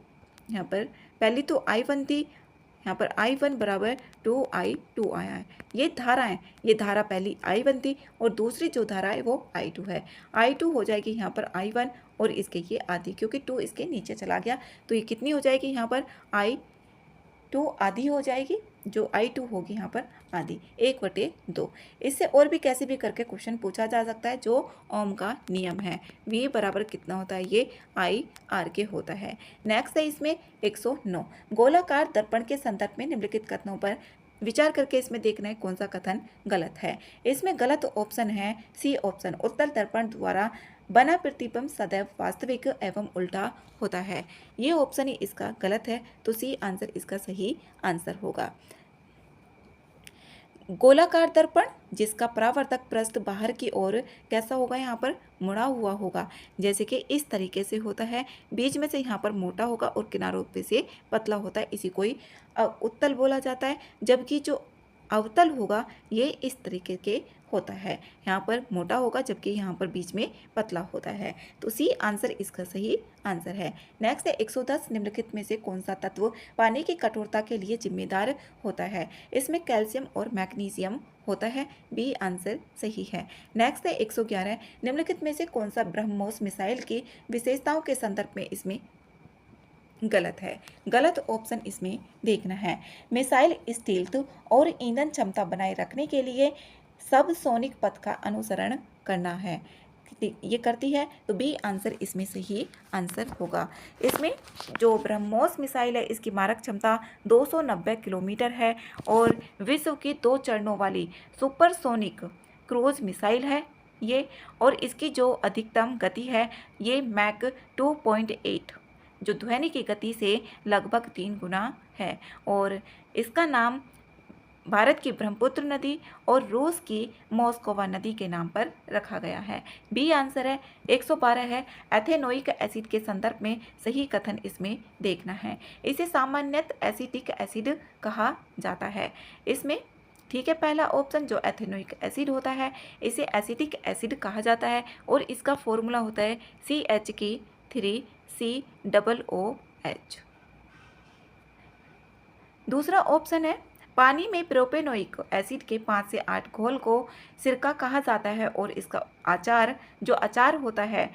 Speaker 1: यहाँ पर पहली तो I1 थी, यहाँ पर I1 बराबर 2I2 आया है। ये धारा है, ये धारा पहली I1 थी, और दूसरी जो धारा है वो I2 है। I2 हो जाएगी यहाँ पर I1, और इसके ये आधी, क्योंकि 2 इसके नीचे चला गया, तो ये कितनी हो जाएगी यहाँ पर I2 आधी हो जाएगी, जो I2 होगी यहाँ पर आधी, 1/2। इससे और भी कैसे भी करके क्वेश्चन पूछा जा सकता है, जो ओम का नियम है। V बराबर कितना होता है, ये IR के होता है। नेक्स्ट है इसमें 109 गोलाकार दर्पण के संदर्भ में निम्नलिखित कथनों पर विचार करके इसमें देखना है कौन सा कथन गलत है। इसमें गलत ऑप्शन है सी ऑप्शन, उत्तल दर्पण द्वारा बना प्रतिबिंब सदैव वास्तविक एवं उल्टा होता है, ये ऑप्शन ही इसका गलत है, तो सी आंसर इसका सही आंसर होगा। गोलाकार दर्पण जिसका परावर्तक पृष्ठ बाहर की ओर कैसा होगा, यहाँ पर मुड़ा हुआ होगा, जैसे कि इस तरीके से होता है, बीच में से यहाँ पर मोटा होगा और किनारों पे से पतला होता है, इसी को ही उत्तल बोला जाता है। जबकि जो अवतल होगा ये इस तरीके के होता है, यहाँ पर मोटा होगा जबकि यहाँ पर बीच में पतला होता है, तो सी आंसर इसका सही आंसर है। नेक्स्ट है 110 निम्नलिखित में से कौन सा तत्व पानी की कठोरता के लिए जिम्मेदार होता है। इसमें कैल्शियम और मैग्नीशियम होता है, बी आंसर सही है। नेक्स्ट है 111 निम्नलिखित में से कौन सा ब्रह्मोस मिसाइल की विशेषताओं के संदर्भ में इसमें गलत है। गलत ऑप्शन इसमें देखना है। मिसाइल स्टील्थ और ईंधन क्षमता बनाए रखने के लिए सब सोनिक पथ का अनुसरण करना है। ये करती है, तो बी आंसर इसमें सही आंसर होगा। इसमें जो ब्रह्मोस मिसाइल है इसकी मारक क्षमता 290 किलोमीटर है और विश्व की 2 चरणों वाली सुपरसोनिक क्रूज मिसाइल है ये, और इसकी जो अधिकतम गति है ये मैक 2.8 जो ध्वनि की गति से लगभग 3 गुना है, और इसका नाम भारत की ब्रह्मपुत्र नदी और रूस की मॉस्कोवा नदी के नाम पर रखा गया है। बी आंसर है। 112 है, एथेनोइक एसिड के संदर्भ में सही कथन इसमें देखना है। इसे सामान्यतः एसिटिक एसिड कहा जाता है। इसमें ठीक है, पहला ऑप्शन जो एथेनोइक एसिड होता है इसे एसिटिक एसिड कहा जाता है और इसका फॉर्मूला होता है CH3COOH। दूसरा ऑप्शन है पानी में प्रोपेनोइक एसिड के 5 से 8 घोल को सिरका कहा जाता है और इसका अचार होता है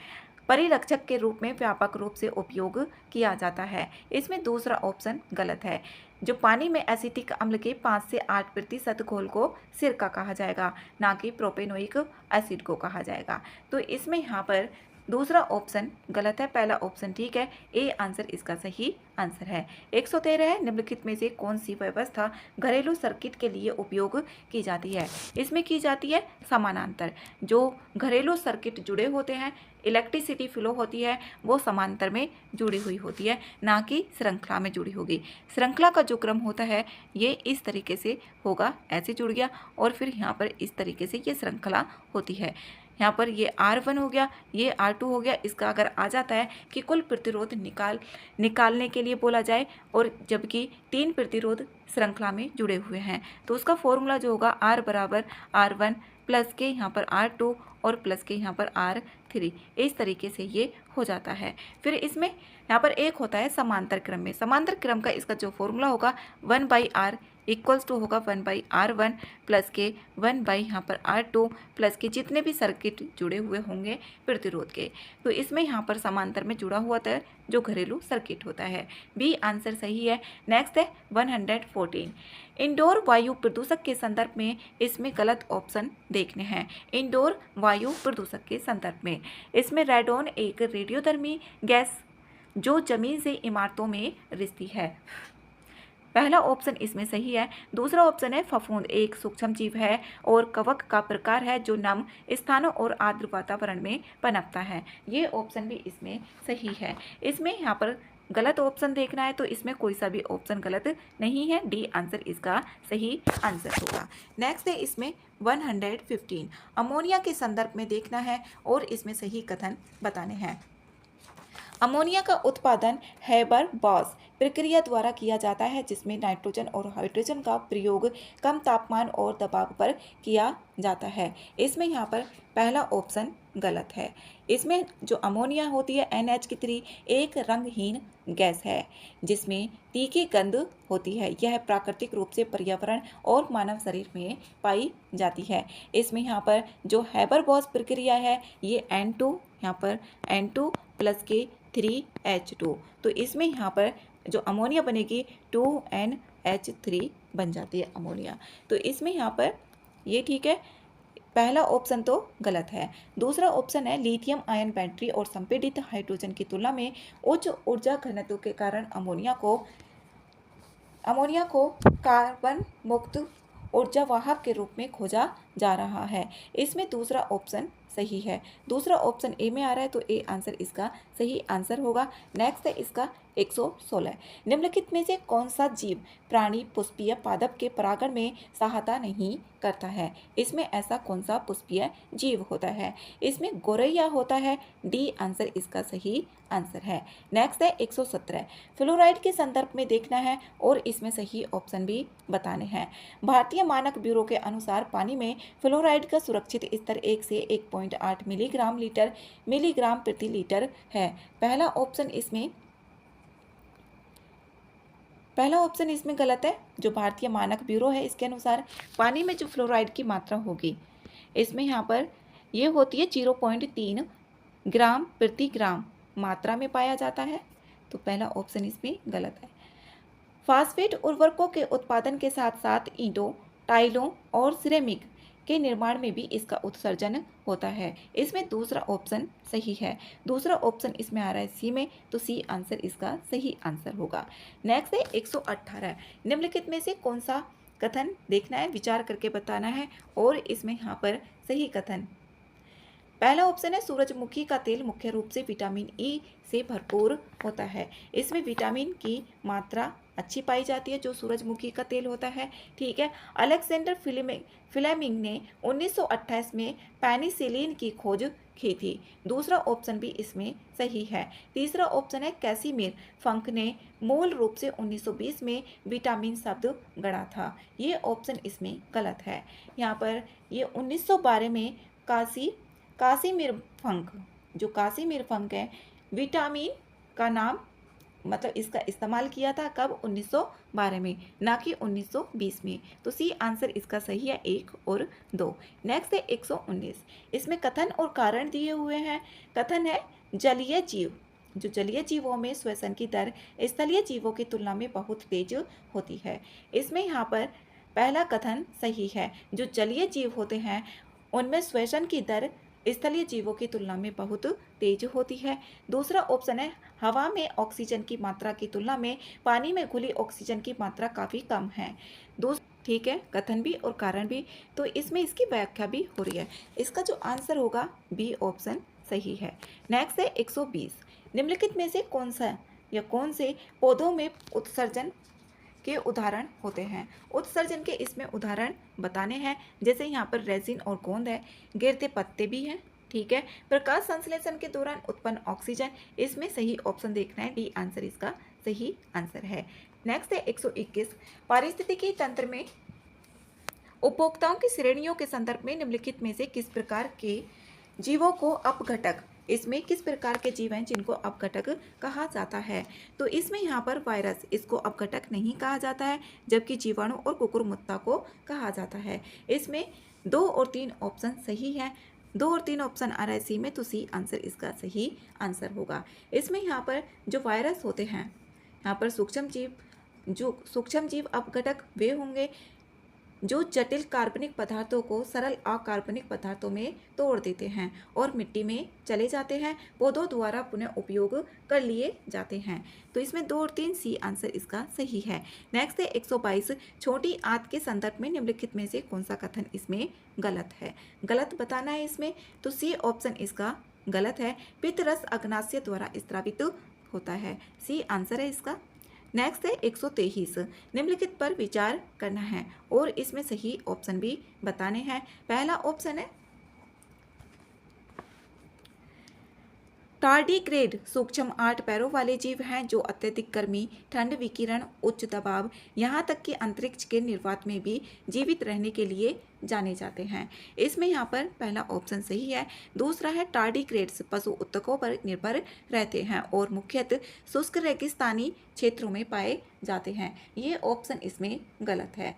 Speaker 1: परिरक्षक के रूप में व्यापक रूप से उपयोग किया जाता है। इसमें दूसरा ऑप्शन गलत है। जो पानी में एसिटिक अम्ल के 5 से 8% घोल को सिरका कहा जाएगा, ना कि प्रोपेनोइक एसिड को कहा जाएगा। तो इसमें यहाँ पर दूसरा ऑप्शन गलत है, पहला ऑप्शन ठीक है। ए आंसर इसका सही आंसर है। 113 है, निम्नलिखित में से कौन सी व्यवस्था घरेलू सर्किट के लिए उपयोग की जाती है? इसमें की जाती है समानांतर। जो घरेलू सर्किट जुड़े होते हैं, इलेक्ट्रिसिटी फ्लो होती है वो समांतर में जुड़ी हुई होती है, ना कि श्रृंखला में जुड़ी होगी। श्रृंखला का जो क्रम होता है ये इस तरीके से होगा, ऐसे जुड़ गया और फिर यहाँ पर इस तरीके से ये श्रृंखला होती है। यहाँ पर ये R1 हो गया, ये R2 हो गया। इसका अगर आ जाता है कि कुल प्रतिरोध निकालने के लिए बोला जाए और जबकि 3 प्रतिरोध श्रृंखला में जुड़े हुए हैं, तो उसका फॉर्मूला जो होगा R बराबर R1 प्लस के यहाँ पर R2 और प्लस के यहाँ पर R3, इस तरीके से ये हो जाता है। फिर इसमें यहाँ पर एक होता है समांतर क्रम में। समांतर क्रम का इसका जो फॉर्मूला होगा 1/R इक्वल्स टू होगा 1/R1 प्लस के 1/ यहाँ पर R2 प्लस के जितने भी सर्किट जुड़े हुए होंगे प्रतिरोध के, तो इसमें यहाँ पर समांतर में जुड़ा हुआ था जो घरेलू सर्किट होता है। बी आंसर सही है। नेक्स्ट है 114, इंडोर वायु प्रदूषक के संदर्भ में इसमें गलत ऑप्शन देखने हैं। इंडोर वायु प्रदूषक के संदर्भ में इसमें रेडोन एक रेडियोधर्मी गैस जो जमीन से इमारतों में रिश्ती है, पहला ऑप्शन इसमें सही है। दूसरा ऑप्शन है फफूंद एक सूक्ष्म जीव है और कवक का प्रकार है जो नम स्थानों और आर्द्र वातावरण में पनपता है, ये ऑप्शन भी इसमें सही है। इसमें यहाँ पर गलत ऑप्शन देखना है तो इसमें कोई सा भी ऑप्शन गलत नहीं है, डी आंसर इसका सही आंसर होगा। नेक्स्ट है इसमें 115, अमोनिया के संदर्भ में देखना है और इसमें सही कथन बताने हैं। अमोनिया का उत्पादन हेबर-बॉस प्रक्रिया द्वारा किया जाता है जिसमें नाइट्रोजन और हाइड्रोजन का प्रयोग कम तापमान और दबाव पर किया जाता है। इसमें यहाँ पर पहला ऑप्शन गलत है। इसमें जो अमोनिया होती है NH3 एक रंगहीन गैस है जिसमें तीखी गंध होती है। यह प्राकृतिक रूप से पर्यावरण और मानव शरीर में पाई जाती है। इसमें यहाँ पर जो हेबर-बॉस प्रक्रिया है ये N2 यहाँ पर N2 प्लस के 3H2, तो इसमें यहाँ पर जो अमोनिया बनेगी 2NH3 बन जाती है अमोनिया। तो इसमें यहाँ पर ये ठीक है, पहला ऑप्शन तो गलत है। दूसरा ऑप्शन है लिथियम आयन बैटरी और संपीड़ित हाइड्रोजन की तुलना में उच्च ऊर्जा घनत्व के कारण अमोनिया को कार्बन मुक्त ऊर्जा वाहक के रूप में खोजा जा रहा है। इसमें दूसरा ऑप्शन सही है। दूसरा ऑप्शन ए में आ रहा है तो ए आंसर इसका सही आंसर होगा। नेक्स्ट है इसका 116, निम्नलिखित में से कौन सा जीव प्राणी पुष्पीय पादप के परागण में सहायता नहीं करता है? इसमें ऐसा कौन सा पुष्पीय जीव होता है? इसमें गोरैया होता है, डी आंसर इसका सही आंसर है। नेक्स्ट है 117, फ्लोराइड के संदर्भ में देखना है और इसमें सही ऑप्शन भी बताने हैं। भारतीय मानक ब्यूरो के अनुसार पानी में फ्लोराइड का सुरक्षित स्तर 1 से 1.8 मिलीग्राम प्रति लीटर है। पहला ऑप्शन इसमें गलत है। जो भारतीय मानक ब्यूरो है इसके अनुसार पानी में जो फ्लोराइड की मात्रा होगी इसमें यहाँ पर ये होती है 0.3 ग्राम प्रति ग्राम मात्रा में पाया जाता है, तो पहला ऑप्शन इसमें गलत है। फास्फेट उर्वरकों के उत्पादन के साथ साथ ईंटों, टाइलों और सिरेमिक के निर्माण में भी इसका उत्सर्जन होता है। इसमें दूसरा ऑप्शन सही है। दूसरा ऑप्शन इसमें आ रहा है सी में, तो सी आंसर इसका सही आंसर होगा। नेक्स्ट है 118। निम्नलिखित में से कौन सा कथन देखना है, विचार करके बताना है और इसमें यहाँ पर सही कथन। पहला ऑप्शन है सूरजमुखी का तेल मुख्य रूप से विटामिन ई से भरपूर होता है। इसमें विटामिन की मात्रा अच्छी पाई जाती है जो सूरजमुखी का तेल होता है। ठीक है। अलेक्जेंडर फ्लेमिंग ने 1928 में पेनिसिलिन की खोज की थी। दूसरा ऑप्शन भी इसमें सही है। तीसरा ऑप्शन है कैसिमिर फंक ने मूल रूप से 1920 में विटामिन शब्द गढ़ा था। ये ऑप्शन इसमें गलत है। यहाँ पर ये 1912 में कासिमिर फंक, जो कासिमिर फंक है, विटामिन का नाम मतलब इसका इस्तेमाल किया था कब, 1912 में, ना कि 1920 में। तो सी आंसर इसका सही है 1 और 2। नेक्स्ट है 119। इसमें कथन और कारण दिए हुए हैं। कथन है जलीय जीव, जो जलीय जीवों में श्वसन की दर स्थलीय जीवों की तुलना में बहुत तेज होती है। इसमें यहाँ पर पहला कथन सही है। जो जलीय जीव होते हैं उनमें श्वसन की दर स्थलीय जीवों की तुलना में बहुत तेज होती है। दूसरा ऑप्शन है हवा में ऑक्सीजन की मात्रा की तुलना में पानी में घुली ऑक्सीजन की मात्रा काफ़ी कम है। ठीक है, कथन भी और कारण भी। तो इसमें इसकी व्याख्या भी हो रही है। इसका जो आंसर होगा बी ऑप्शन सही है। नेक्स्ट है 120। निम्नलिखित में से कौन सा या कौन से पौधों में उत्सर्जन के उदाहरण होते हैं। उत्सर्जन के इसमें उदाहरण बताने हैं। जैसे यहाँ पर रेजिन और गोंद है, गिरते पत्ते भी हैं। ठीक है। प्रकाश संश्लेषण के दौरान उत्पन्न ऑक्सीजन, इसमें सही ऑप्शन देखना है, डी आंसर इसका सही आंसर है। नेक्स्ट है 121। पारिस्थितिकी तंत्र में उपभोक्ताओं की श्रेणियों के संदर्भ में निम्नलिखित में से किस प्रकार के जीवों को अपघटक, इसमें किस प्रकार के जीव हैं जिनको अपघटक कहा जाता है। तो इसमें यहाँ पर वायरस, इसको अपघटक नहीं कहा जाता है, जबकि जीवाणु और कुकुरमुत्ता को कहा जाता है। इसमें 2 और 3 ऑप्शन सही है। 2 और 3 ऑप्शन आ रहा है सी में, तो सी आंसर इसका सही आंसर होगा। इसमें यहाँ पर जो वायरस होते हैं, यहाँ पर सूक्ष्म जीव अपघटक वे होंगे जो जटिल कार्बनिक पदार्थों को सरल अकार्बनिक पदार्थों में तोड़ देते हैं और मिट्टी में चले जाते हैं, पौधों द्वारा पुनः उपयोग कर लिए जाते हैं। तो इसमें 2 और 3 सी आंसर इसका सही है। नेक्स्ट है 122। छोटी आंत के संदर्भ में निम्नलिखित में से कौन सा कथन इसमें गलत है, गलत बताना है इसमें। तो सी ऑप्शन इसका गलत है। पित्त रस अग्नाशय द्वारा स्रावित होता है, सी आंसर है इसका। नेक्स्ट है 123। निम्नलिखित पर विचार करना है और इसमें सही ऑप्शन भी बताने हैं। पहला ऑप्शन है टार्डीग्रेड सूक्ष्म 8 पैरों वाले जीव हैं जो अत्यधिक गर्मी, ठंड, विकिरण, उच्च दबाव, यहाँ तक कि अंतरिक्ष के निर्वात में भी जीवित रहने के लिए जाने जाते हैं। इसमें यहाँ पर पहला ऑप्शन सही है। दूसरा है टार्डीग्रेड्स पशु उत्तकों पर निर्भर रहते हैं और मुख्यतः शुष्क रेगिस्तानी क्षेत्रों में पाए जाते हैं, ये ऑप्शन इसमें गलत है।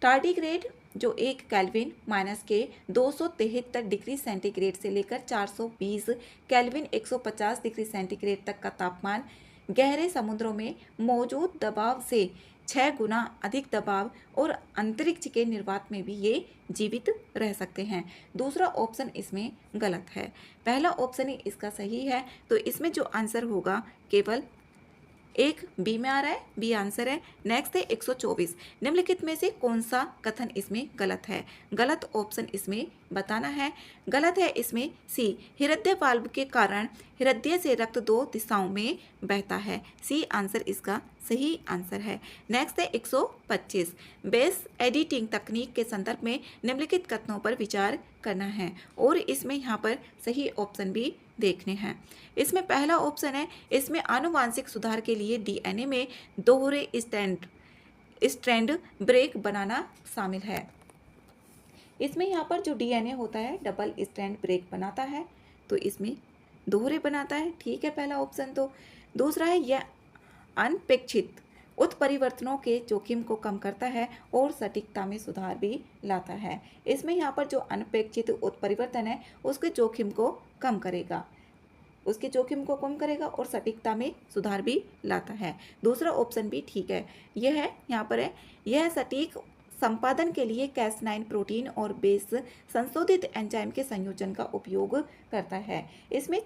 Speaker 1: टार्डीग्रेड जो 1 केल्विन माइनस के 273 डिग्री सेंटीग्रेड से लेकर 420 केल्विन 150 डिग्री सेंटीग्रेड तक का तापमान, गहरे समुद्रों में मौजूद दबाव से 6 गुना अधिक दबाव और अंतरिक्ष के निर्वात में भी ये जीवित रह सकते हैं। दूसरा ऑप्शन इसमें गलत है। पहला ऑप्शन ही इसका सही है। तो इसमें जो आंसर होगा केवल 1 बी में आ रहा है, बी आंसर है। नेक्स्ट है 124। निम्नलिखित में से कौन सा कथन इसमें गलत है, गलत ऑप्शन इसमें बताना है। गलत है इसमें सी, हृदय वाल्व के कारण हृदय से रक्त 2 दिशाओं में बहता है, सी आंसर इसका सही आंसर है। नेक्स्ट है 125। बेस एडिटिंग तकनीक के संदर्भ में निम्नलिखित कथनों पर विचार करना है और इसमें यहाँ पर सही ऑप्शन भी देखने हैं। इसमें पहला ऑप्शन है, इसमें आनुवांशिक सुधार के लिए डीएनए में दोहरे स्ट्रैंड ब्रेक बनाना शामिल है। इसमें यहाँ पर जो डीएनए होता है डबल स्ट्रैंड ब्रेक बनाता है, तो इसमें दोहरे बनाता है। ठीक है, पहला ऑप्शन। तो दूसरा है यह अनपेक्षित उत्परिवर्तनों के जोखिम को कम करता है और सटीकता में सुधार भी लाता है। इसमें यहाँ पर जो अनपेक्षित उत्परिवर्तन है उसके जोखिम को कम करेगा, और सटीकता में सुधार भी लाता है। दूसरा ऑप्शन भी ठीक है। यह है यहाँ पर है, यह संपादन के लिए कैसनाइन प्रोटीन और बेस संशोधित एंजाइम के संयोजन का उपयोग करता है। इसमें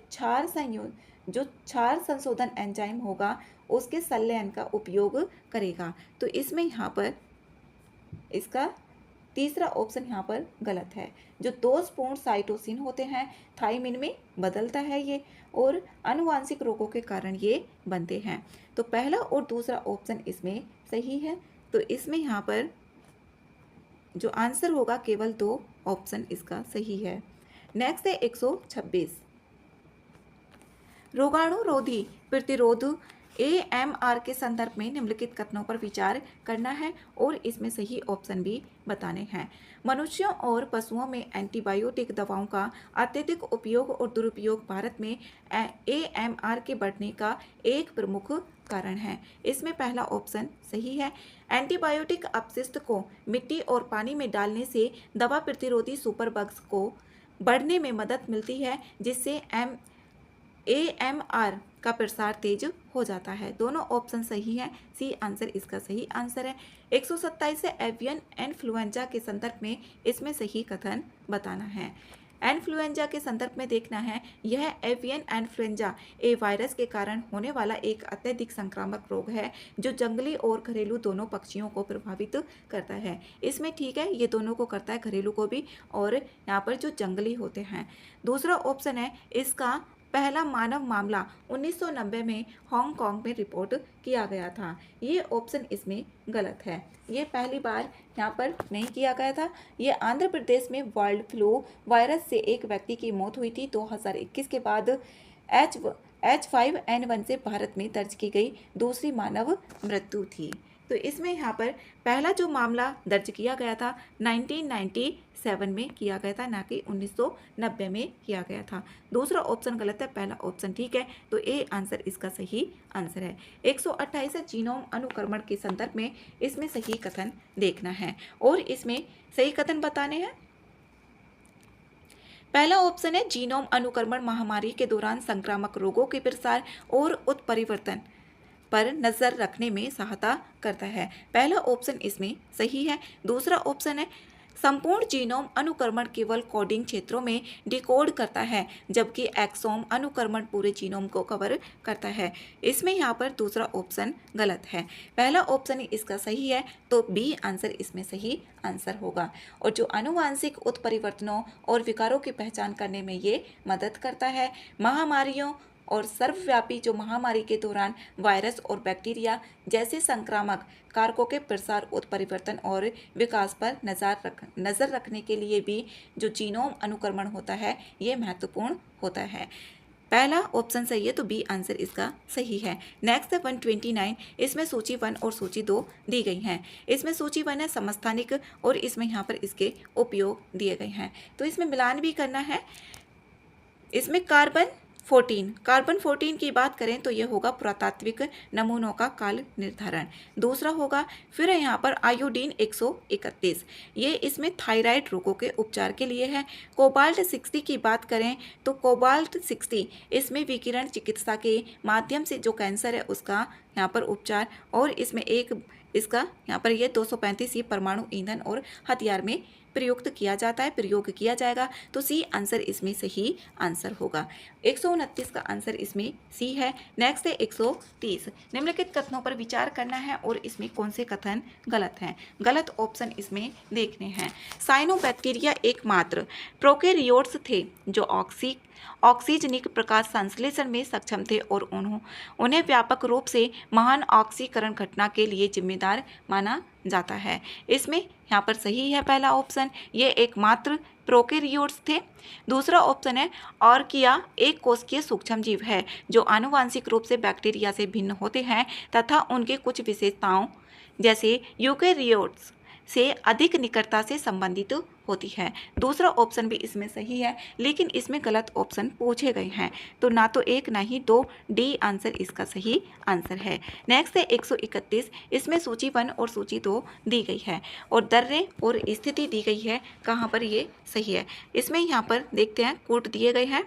Speaker 1: जो क्षार संशोधन एंजाइम होगा उसके संलयन का उपयोग करेगा। तो इसमें यहाँ पर इसका तीसरा ऑप्शन यहाँ पर गलत है। जो दोषपूर्ण साइटोसिन होते हैं थाइमिन में बदलता है ये, और आनुवांशिक रोगों के कारण ये बनते हैं। तो पहला और दूसरा ऑप्शन इसमें सही है। तो इसमें यहाँ पर जो आंसर होगा केवल 2 ऑप्शन इसका सही है। नेक्स्ट है 126, रोगाणुरोधी प्रतिरोध AMR के संदर्भ में निम्नलिखित कथनों पर विचार करना है और इसमें सही ऑप्शन भी बताने हैं। मनुष्यों और पशुओं में एंटीबायोटिक दवाओं का अत्यधिक उपयोग और दुरुपयोग भारत में AMR के बढ़ने का एक प्रमुख कारण है। इसमें पहला ऑप्शन सही है। एंटीबायोटिक अपशिष्ट को मिट्टी और पानी में डालने से दवा प्रतिरोधी सुपर बग्स को बढ़ने में मदद मिलती है, जिससे AMR का प्रसार तेज हो जाता है। दोनों ऑप्शन सही है। सी आंसर इसका सही आंसर है। 127 से एवियन इन्फ्लुएंजा के संदर्भ में इसमें सही कथन बताना है। इन्फ्लुएंजा के संदर्भ में देखना है, यह एवियन इन्फ्लुएंजा ए वायरस के कारण होने वाला एक अत्यधिक संक्रामक रोग है जो जंगली और घरेलू दोनों पक्षियों को प्रभावित करता है। इसमें ठीक है, ये दोनों को करता है, घरेलू को भी और यहाँ पर जो जंगली होते हैं। दूसरा ऑप्शन है, इसका पहला मानव मामला 1990 में हांगकांग में रिपोर्ट किया गया था। ये ऑप्शन इसमें गलत है। ये पहली बार यहाँ पर नहीं किया गया था। ये आंध्र प्रदेश में बर्ड फ्लू वायरस से एक व्यक्ति की मौत हुई थी। 2021 के बाद H5N1 से भारत में दर्ज की गई दूसरी मानव मृत्यु थी। तो इसमें यहाँ पर पहला जो मामला दर्ज किया गया था 1997 में किया गया था, ना कि 1990 में किया गया था। दूसरा ऑप्शन गलत है, पहला ऑप्शन ठीक है। तो ए आंसर इसका सही आंसर है। 128 जीनोम अनुक्रमण के संदर्भ में इसमें सही कथन देखना है और इसमें सही कथन बताने हैं। पहला ऑप्शन है, जीनोम अनुक्रमण महामारी के दौरान संक्रामक रोगों के प्रसार और उत्परिवर्तन पर नजर रखने में सहायता करता है। पहला ऑप्शन इसमें सही है। दूसरा ऑप्शन है, संपूर्ण जीनोम अनुक्रमण केवल कोडिंग क्षेत्रों में डिकोड करता है, जबकि एक्सोम अनुक्रमण पूरे जीनोम को कवर करता है। इसमें यहाँ पर दूसरा ऑप्शन गलत है। पहला ऑप्शन इसका सही है, तो बी आंसर इसमें सही आंसर होगा। और जो आनुवांशिक उत्परिवर्तनों और विकारों की पहचान करने में ये मदद करता है। महामारियों और सर्वव्यापी जो महामारी के दौरान वायरस और बैक्टीरिया जैसे संक्रामक कारकों के प्रसार, उत्परिवर्तन और विकास पर नज़र रखने के लिए भी जो जीनोम अनुक्रमण होता है ये महत्वपूर्ण होता है। पहला ऑप्शन सही है, तो बी आंसर इसका सही है। नेक्स्ट है 129। इसमें सूची 1 और सूची 2 दी गई हैं। इसमें सूची 1 है समस्थानिक और इसमें यहाँ पर इसके उपयोग दिए गए हैं। तो इसमें मिलान भी करना है। इसमें कार्बन 14 की बात करें तो ये होगा पुरातात्विक नमूनों का काल निर्धारण। दूसरा होगा फिर यहाँ पर आयोडीन 131, ये इसमें थायराइड रोगों के उपचार के लिए है। कोबाल्ट 60 की बात करें तो कोबाल्ट 60 इसमें विकिरण चिकित्सा के माध्यम से जो कैंसर है उसका यहाँ पर उपचार, और इसमें एक इसका यहाँ पर ये 235 ये परमाणु ईंधन और हथियार में प्रयोग किया जाएगा। तो सी आंसर इसमें सही आंसर होगा। 129 का आंसर इसमें सी है। नेक्स्ट है 130। निम्नलिखित कथनों पर विचार करना है और इसमें कौन से कथन गलत हैं। गलत ऑप्शन इसमें देखने हैं। साइनोबैक्टीरिया एकमात्र प्रोकैरियोट्स थे जो ऑक्सीजनिक प्रकाश संश्लेषण में सक्षम थे और उन्हें व्यापक रूप से महान ऑक्सीकरण घटना के लिए जिम्मेदार माना जाता है। इसमें यहाँ पर सही है पहला ऑप्शन, ये एकमात्र प्रोकैरियोट्स थे। दूसरा ऑप्शन है आर्किया एक कोशिकीय सूक्ष्म जीव है जो आनुवांशिक रूप से बैक्टीरिया से भिन्न होते हैं तथा उनके कुछ विशेषताओं जैसे यूकेरियोट्स से अधिक निकटता से संबंधित होती है। दूसरा ऑप्शन भी इसमें सही है, लेकिन इसमें गलत ऑप्शन पूछे गए हैं, तो ना तो एक ना ही दो, डी आंसर इसका सही आंसर है। नेक्स्ट है 131। इसमें सूची 1 और सूची 2 दी गई है और दर्रे और स्थिति दी गई है कहाँ पर ये सही है। इसमें यहाँ पर देखते हैं कोट दिए गए हैं।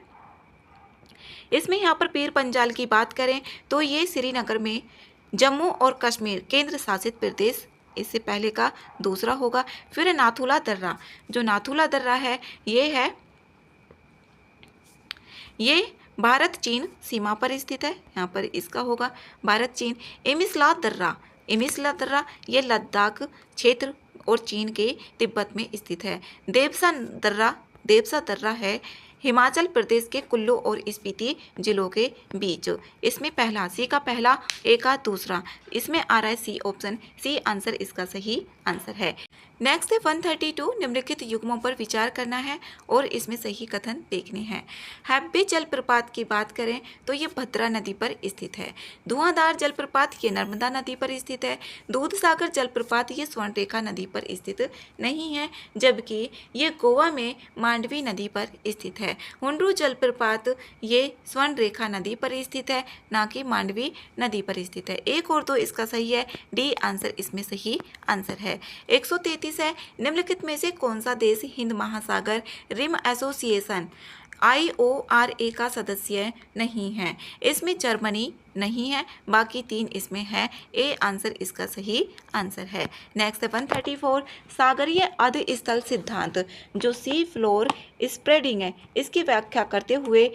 Speaker 1: इसमें यहाँ पर पीर पंजाल की बात करें तो ये श्रीनगर में जम्मू और कश्मीर केंद्र शासित प्रदेश इससे पहले का दूसरा होगा। फिर नाथुला दर्रा, जो नाथुला दर्रा है ये भारत चीन सीमा पर स्थित है, यहाँ पर इसका होगा भारत चीन। एमिसला दर्रा ये लद्दाख क्षेत्र और चीन के तिब्बत में स्थित है। देवसा दर्रा है हिमाचल प्रदेश के कुल्लू और स्पीति जिलों के बीच। इसमें पहला सी का पहला, ए का दूसरा, इसमें आ रहा है सी ऑप्शन। सी आंसर इसका सही आंसर है। नेक्स्ट है 132, निम्नलिखित युग्मों पर विचार करना है और इसमें सही कथन देखने हैं। हैब्बे जलप्रपात की बात करें तो ये भद्रा नदी पर स्थित है। धुआंधार जलप्रपात ये नर्मदा नदी पर स्थित है। दूधसागर जलप्रपात ये स्वर्णरेखा नदी पर स्थित नहीं है, जबकि ये गोवा में मांडवी नदी पर स्थित है। हुंड्रू जलप्रपात ये स्वर्णरेखा नदी पर स्थित है, ना कि मांडवी नदी पर स्थित है। एक और दो इसका सही है, डी आंसर इसमें सही आंसर है। 133 है, निम्नलिखित में से कौन सा देश हिंद महासागर रिम एसोसिएशन IORA का सदस्य नहीं है? इसमें जर्मनी नहीं है, बाकी तीन इसमें है। ए आंसर इसका सही आंसर है। नेक्स्ट 134, सागरीय अधस्थल सिद्धांत जो सी फ्लोर स्प्रेडिंग है, इसकी व्याख्या करते हुए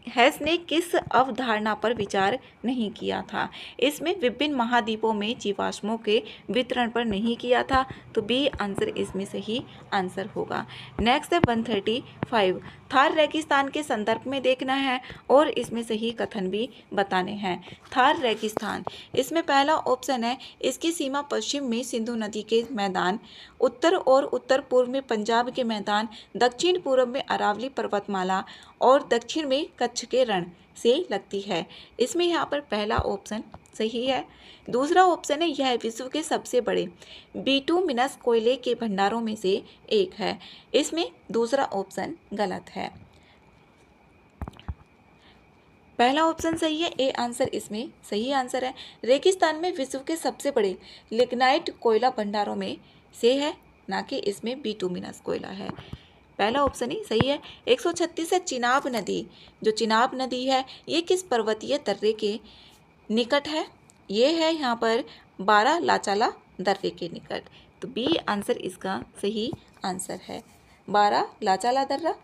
Speaker 1: हैस ने किस अवधारणा पर विचार नहीं किया था? इसमें विभिन्न महाद्वीपों में जीवाश्मों के वितरण पर नहीं किया था, तो बी आंसर इसमें सही आंसर होगा। नेक्स्ट है 135, थार रेगिस्तान के संदर्भ में देखना है और इसमें सही कथन भी बताने हैं। थार रेगिस्तान, इसमें पहला ऑप्शन है इसकी सीमा पश्चिम में सिंधु नदी के मैदान, उत्तर और उत्तर पूर्व में पंजाब के मैदान, दक्षिण पूर्व में अरावली पर्वतमाला और दक्षिण में कच्छ के रण से लगती है। इसमें यहाँ पर पहला ऑप्शन सही है। दूसरा ऑप्शन है यह विश्व के सबसे बड़े बिटुमिनस कोयले के भंडारों में से एक है। इसमें दूसरा ऑप्शन गलत है। पहला ऑप्शन सही है, ए आंसर इसमें सही आंसर है। रेगिस्तान में विश्व के सबसे बड़े लिग्नाइट कोयला भंडारों में से है, ना कि इसमें बिटुमिनस कोयला है। पहला ऑप्शन ही सही है। 136 है, चिनाब नदी, जो चिनाब नदी है ये किस पर्वतीय दर्रे के निकट है? ये है यहाँ पर बारालाचाला दर्रे के निकट, तो बी आंसर इसका सही आंसर है। बारालाचाला दर्रा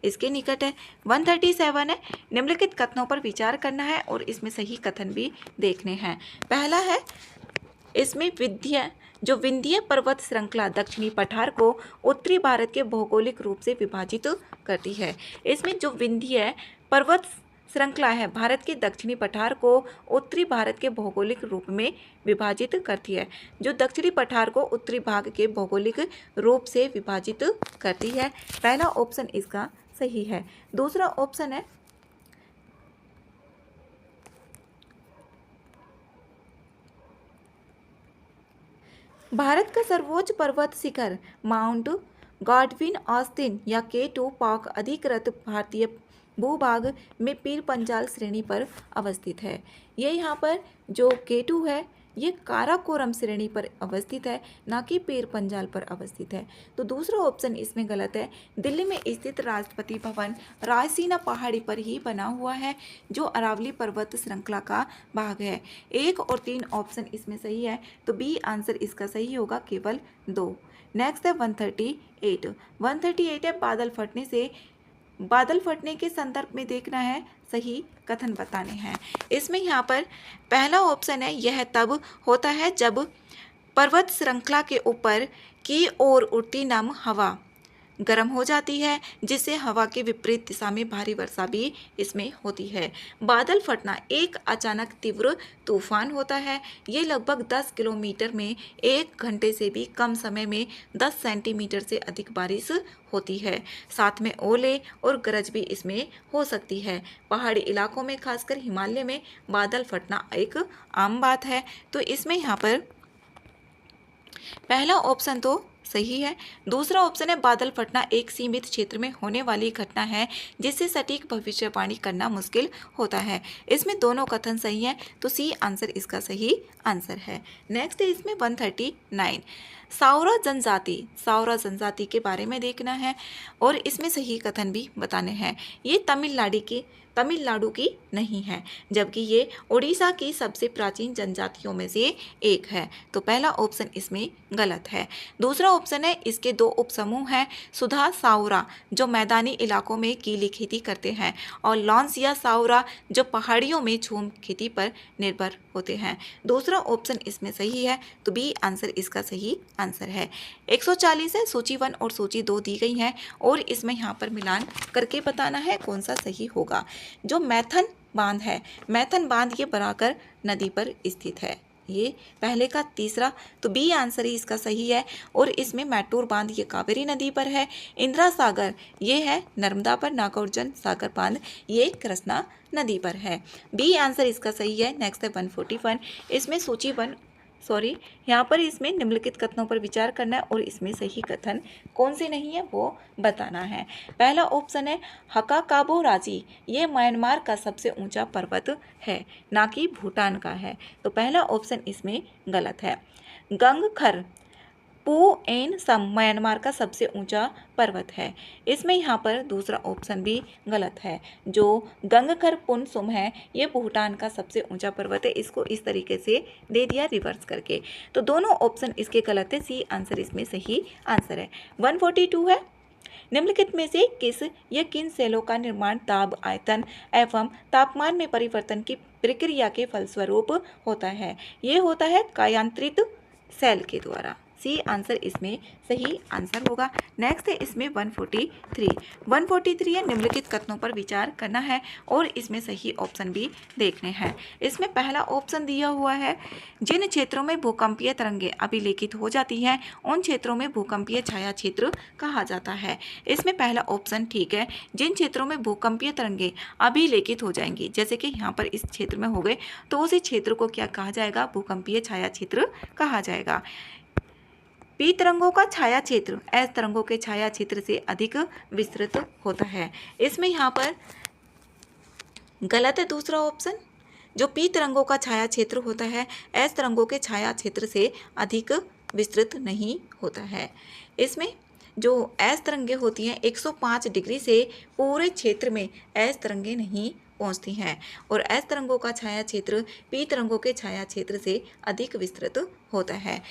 Speaker 1: इसके निकट है। 137 है, निम्नलिखित कथनों पर विचार करना है और इसमें सही कथन भी देखने हैं। पहला है इसमें विंध्य पर्वत श्रृंखला दक्षिणी पठार को उत्तरी भारत के भौगोलिक रूप से विभाजित करती है। इसमें जो विंध्य पर्वत श्रृंखला है भारत के दक्षिणी पठार को उत्तरी भारत के भौगोलिक रूप में विभाजित करती है। जो दक्षिणी पठार को उत्तरी भाग के भौगोलिक रूप से विभाजित करती है। पहला ऑप्शन इसका सही है। दूसरा ऑप्शन है भारत का सर्वोच्च पर्वत शिखर माउंट गॉडविन ऑस्टिन या K2 पाक अधिकृत भारतीय भूभाग में पीर पंजाल श्रेणी पर अवस्थित है। ये यहाँ पर जो K2 है ये काराकोरम श्रेणी पर अवस्थित है, ना कि पीर पंजाल पर अवस्थित है। तो दूसरा ऑप्शन इसमें गलत है। दिल्ली में स्थित राष्ट्रपति भवन रायसीना पहाड़ी पर ही बना हुआ है, जो अरावली पर्वत श्रृंखला का भाग है। 1 और 3 ऑप्शन इसमें सही है, तो बी आंसर इसका सही होगा, केवल 2। नेक्स्ट है 138। 138 है, बादल फटने के संदर्भ में देखना है, सही कथन बताने हैं। इसमें यहाँ पर पहला ऑप्शन है यह तब होता है जब पर्वत श्रृंखला के ऊपर की ओर उड़ती नम हवा गर्म हो जाती है, जिससे हवा के विपरीत दिशा में भारी वर्षा भी इसमें होती है। बादल फटना एक अचानक तीव्र तूफान होता है। ये लगभग 10 किलोमीटर में 1 घंटे से भी कम समय में 10 सेंटीमीटर से अधिक बारिश होती है। साथ में ओले और गरज भी इसमें हो सकती है। पहाड़ी इलाकों में खासकर हिमालय में बादल फटना एक आम बात है। तो इसमें यहाँ पर पहला ऑप्शन तो सही है। दूसरा ऑप्शन है बादल फटना एक सीमित क्षेत्र में होने वाली घटना है, जिससे सटीक भविष्यवाणी करना मुश्किल होता है। इसमें दोनों कथन सही हैं, तो सी आंसर इसका सही आंसर है। नेक्स्ट है इसमें 139 सावरा जनजाति के बारे में देखना है और इसमें सही कथन भी बताने हैं। ये तमिलनाडु की नहीं है, जबकि ये उड़ीसा की सबसे प्राचीन जनजातियों में से एक है। तो पहला ऑप्शन इसमें गलत है। दूसरा ऑप्शन है, इसके दो उपसमूह हैं, सुधा साउरा जो मैदानी इलाकों में गीली खेती करते हैं और लॉन्स या साउरा जो पहाड़ियों में झूम खेती पर निर्भर होते हैं। दूसरा ऑप्शन इसमें सही है, तो बी आंसर इसका सही आंसर है। 140 है, सूची 1 और सूची 2 दी गई है और इसमें यहाँ पर मिलान करके बताना है कौन सा सही होगा। जो मैथन बांध है, मैथन बांध ये बराकर नदी पर स्थित है, ये पहले का तीसरा, तो बी आंसर ही इसका सही है। और इसमें मैटूर बांध ये कावेरी नदी पर है, इंदिरा सागर ये है नर्मदा पर, नागार्जुन सागर बांध ये कृष्णा नदी पर है। बी आंसर इसका सही है। नेक्स्ट है 141, इसमें सूची 1 यहाँ पर इसमें निम्नलिखित कथनों पर विचार करना है और इसमें सही कथन कौन से नहीं है वो बताना है। पहला ऑप्शन है, हकाकाबो राजी ये म्यांमार का सबसे ऊंचा पर्वत है, ना कि भूटान का है। तो पहला ऑप्शन इसमें गलत है। गंगखर पू एन सम म्यांमार का सबसे ऊंचा पर्वत है, इसमें यहाँ पर दूसरा ऑप्शन भी गलत है। जो गंगखर पुनसुम है ये भूटान का सबसे ऊंचा पर्वत है, इसको इस तरीके से दे दिया रिवर्स करके, तो दोनों ऑप्शन इसके गलत है। सी आंसर इसमें सही आंसर है। 142 है, निम्नलिखित में से किस या किन सेलों का निर्माण दाब, आयतन एवं तापमान में परिवर्तन की प्रक्रिया के फलस्वरूप होता है? ये होता है कायांतरित सेल के द्वारा। सी आंसर इसमें सही आंसर होगा। नेक्स्ट है इसमें 143 है, निम्नलिखित कथनों पर विचार करना है और इसमें सही ऑप्शन भी देखने हैं। इसमें पहला ऑप्शन दिया हुआ है, जिन क्षेत्रों में भूकंपीय तरंगें अभिलेखित हो जाती हैं उन क्षेत्रों में भूकंपीय छाया क्षेत्र कहा जाता है। इसमें पहला ऑप्शन ठीक है, जिन क्षेत्रों में भूकंपीय तरंगें अभिलेखित हो जाएंगी, जैसे कि यहाँ पर इस क्षेत्र में हो गए, तो उसी क्षेत्र को क्या कहा जाएगा? भूकंपीय छाया क्षेत्र कहा जाएगा। पी तरंगों का छाया क्षेत्र एस तरंगों के छाया क्षेत्र से अधिक विस्तृत होता है, इसमें यहाँ पर गलत है दूसरा ऑप्शन। जो पी तरंगों का छाया क्षेत्र होता है एस तरंगों के छाया क्षेत्र से अधिक विस्तृत नहीं होता है। इसमें जो एस तरंगें होती हैं 105 डिग्री से पूरे क्षेत्र में एस तरंगें नहीं पहुंचती हैं और एस तरंगों का छाया क्षेत्र पी तरंगों के छाया क्षेत्र से अधिक विस्तृत होता है।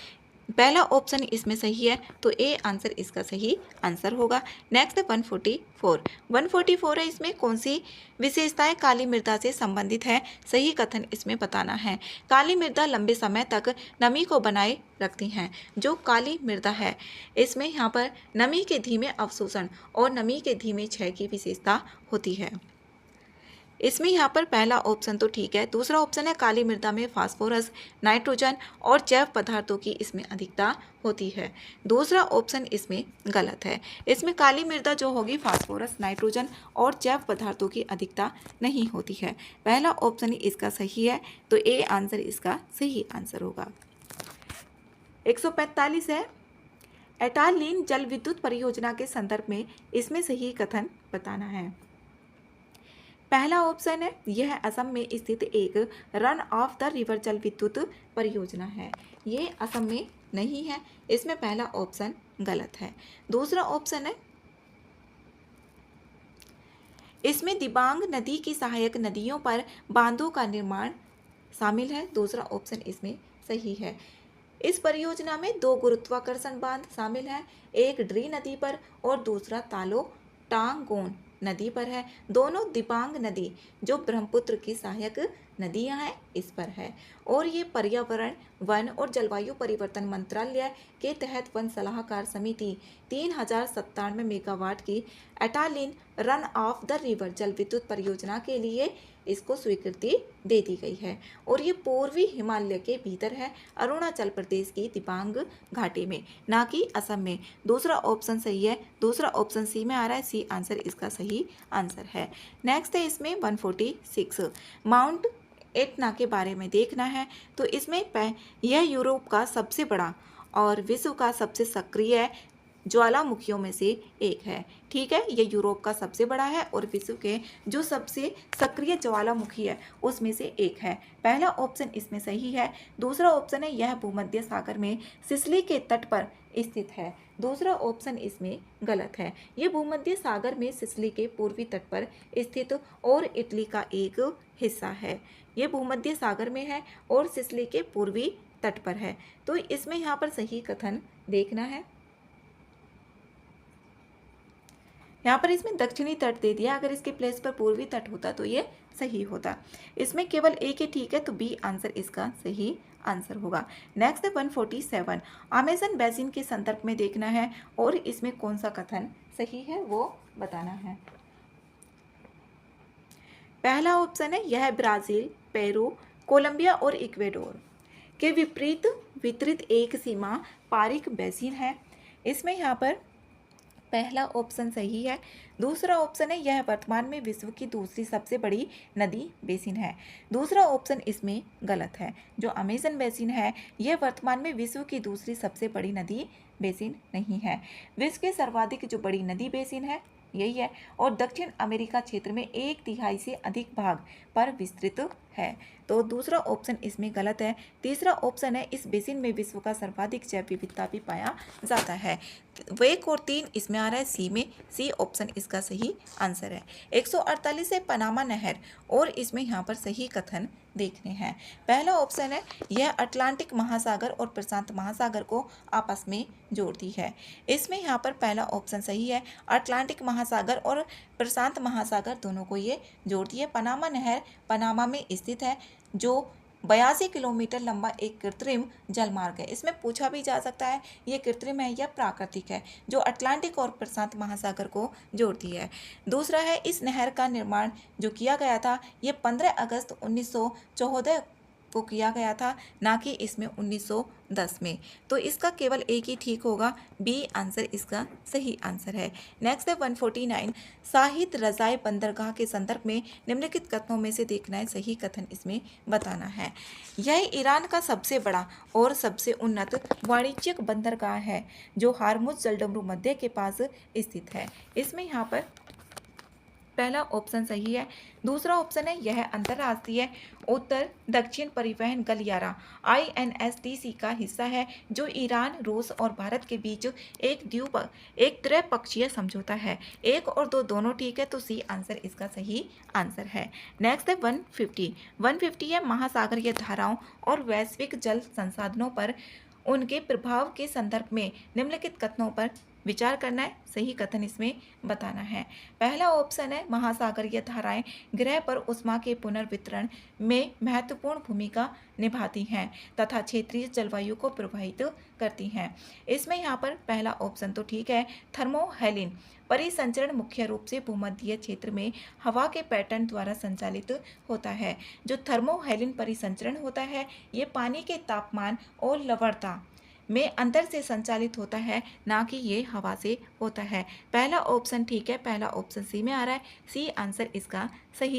Speaker 1: पहला ऑप्शन इसमें सही है, तो ए आंसर इसका सही आंसर होगा। नेक्स्ट है 144 है, इसमें कौन सी विशेषताएं काली मृदा से संबंधित है? सही कथन इसमें बताना है। काली मृदा लंबे समय तक नमी को बनाए रखती हैं। जो काली मृदा है इसमें यहाँ पर नमी के धीमे अवशोषण और नमी के धीमे क्षय की विशेषता होती है। इसमें यहाँ पर पहला ऑप्शन तो ठीक है। दूसरा ऑप्शन है, काली मृदा में फास्फोरस, नाइट्रोजन और जैव पदार्थों की इसमें अधिकता होती है। दूसरा ऑप्शन इसमें गलत है। इसमें काली मृदा जो होगी फास्फोरस, नाइट्रोजन और जैव पदार्थों की अधिकता नहीं होती है। पहला ऑप्शन ही इसका सही है, तो ए आंसर इसका सही आंसर होगा। 145 है, एटालीन जल विद्युत परियोजना के संदर्भ में इसमें सही कथन बताना है। पहला ऑप्शन है, यह असम में स्थित एक रन ऑफ द रिवर जल विद्युत परियोजना है, ये असम में नहीं है, इसमें पहला ऑप्शन गलत है। दूसरा ऑप्शन है, इसमें दिबांग नदी की सहायक नदियों पर बांधों का निर्माण शामिल है, दूसरा ऑप्शन इसमें सही है। इस परियोजना में 2 गुरुत्वाकर्षण बांध शामिल हैं, एक ड्री नदी पर और दूसरा तालो टांगोन नदी पर है। दोनों दिबांग नदी जो ब्रह्मपुत्र की सहायक नदियां हैं इस पर है और ये पर्यावरण, वन और जलवायु परिवर्तन मंत्रालय के तहत वन सलाहकार समिति 3097 मेगावाट की एटालीन रन ऑफ द रिवर जल विद्युत परियोजना के लिए इसको स्वीकृति दे दी गई है और ये पूर्वी हिमालय के भीतर है, अरुणाचल प्रदेश की दिबांग घाटी में, ना कि असम में। दूसरा ऑप्शन सही है, दूसरा ऑप्शन सी में आ रहा है, सी आंसर इसका सही आंसर है। नेक्स्ट है इसमें 146, माउंट एटना के बारे में देखना है। तो इसमें यह यूरोप का सबसे बड़ा और विश्व का सबसे सक्रिय ज्वालामुखियों में से एक है। ठीक है, यह यूरोप का सबसे बड़ा है और विश्व के जो सबसे सक्रिय ज्वालामुखी है उसमें से एक है। पहला ऑप्शन इसमें सही है। दूसरा ऑप्शन है, यह भूमध्य सागर में सिसिली के तट पर स्थित है, दूसरा ऑप्शन इसमें गलत है। ये भूमध्य सागर में सिसिली के पूर्वी तट पर स्थित और इटली का एक हिस्सा है। ये भूमध्य सागर में है और सिसिली के पूर्वी तट पर है। तो इसमें यहाँ पर सही कथन देखना है। यहाँ पर इसमें दक्षिणी तट दे दिया, अगर इसके प्लेस पर पूर्वी तट होता तो ये सही होता। इसमें केवल एक ही ठीक है, तो बी आंसर इसका सही आंसर होगा। नेक्स्ट है 147, अमेजन बेसिन के संदर्भ में देखना है और इसमें कौन सा कथन सही है वो बताना है। पहला ऑप्शन है यह ब्राजील, पेरू, कोलंबिया और इक्वेडोर के विपरीत वितरित एक सीमा पारिक बेसिन है। इसमें यहाँ पर पहला ऑप्शन सही है। दूसरा ऑप्शन है यह वर्तमान में विश्व की दूसरी सबसे बड़ी नदी बेसिन है। दूसरा ऑप्शन इसमें गलत है। जो अमेजन बेसिन है यह वर्तमान में विश्व की दूसरी सबसे बड़ी नदी बेसिन नहीं है। विश्व के सर्वाधिक जो बड़ी नदी बेसिन है यही है और दक्षिण अमेरिका क्षेत्र में 1/3 से अधिक भाग पर विस्तृत है। तो दूसरा ऑप्शन इसमें गलत है। तीसरा ऑप्शन है इस बेसिन में विश्व का सर्वाधिक जैव विविधता भी पाया जाता है। 1 और 3 इसमें आ रहा है सी में, सी ऑप्शन इसका सही आंसर है। 148 है पनामा नहर और इसमें यहाँ पर सही कथन देखने हैं। पहला ऑप्शन है यह अटलांटिक महासागर और प्रशांत महासागर को आपस में जोड़ती है। इसमें यहाँ पर पहला ऑप्शन सही है। अटलांटिक महासागर और प्रशांत महासागर दोनों को ये जोड़ती है। पनामा नहर पनामा में स्थित है जो 82 किलोमीटर लंबा एक कृत्रिम जलमार्ग है। इसमें पूछा भी जा सकता है ये कृत्रिम है या प्राकृतिक है, जो अटलांटिक और प्रशांत महासागर को जोड़ती है। दूसरा है इस नहर का निर्माण जो किया गया था ये 15 अगस्त 1914 को किया गया था, ना कि इसमें 1910 में। तो इसका केवल एक ही ठीक होगा, बी आंसर इसका सही आंसर है। नेक्स्ट है 149, शाहिद रजाई बंदरगाह के संदर्भ में निम्नलिखित कथनों में से देखना है सही कथन इसमें बताना है। यह ईरान का सबसे बड़ा और सबसे उन्नत वाणिज्यिक बंदरगाह है जो हार्मुज जलडमरू मध्य के पास स्थित है। इसमें यहाँ पर पहला ऑप्शन सही है। दूसरा ऑप्शन है यह अंतर्राष्ट्रीय उत्तर दक्षिण परिवहन गलियारा INSTC का हिस्सा है जो ईरान, रूस और भारत के बीच एक त्रिपक्षीय समझौता है। 1 और 2 दोनों ठीक है, तो सी आंसर इसका सही आंसर है। नेक्स्ट है 150 है महासागरीय धाराओं और वैश्विक जल संसाधनों पर उनके प्रभाव के संदर्भ में निम्नलिखित कथनों पर विचार करना है, सही कथन इसमें बताना है। पहला ऑप्शन है महासागरीय धाराएं ग्रह पर ऊष्मा के पुनर्वितरण में महत्वपूर्ण भूमिका निभाती हैं तथा क्षेत्रीय जलवायु को प्रभावित करती हैं। इसमें यहाँ पर पहला ऑप्शन तो ठीक है। थर्मोहेलिन परिसंचरण मुख्य रूप से भूमध्य क्षेत्र में हवा के पैटर्न द्वारा संचालित होता है। जो थर्मोहेलिन परिसंचरण होता है ये पानी के तापमान और लवणता में अंतर से संचालित होता है, ना कि ये हवा से होता है। पहला ऑप्शन ठीक है, पहला ऑप्शन सी में आ रहा है, सी आंसर इसका सही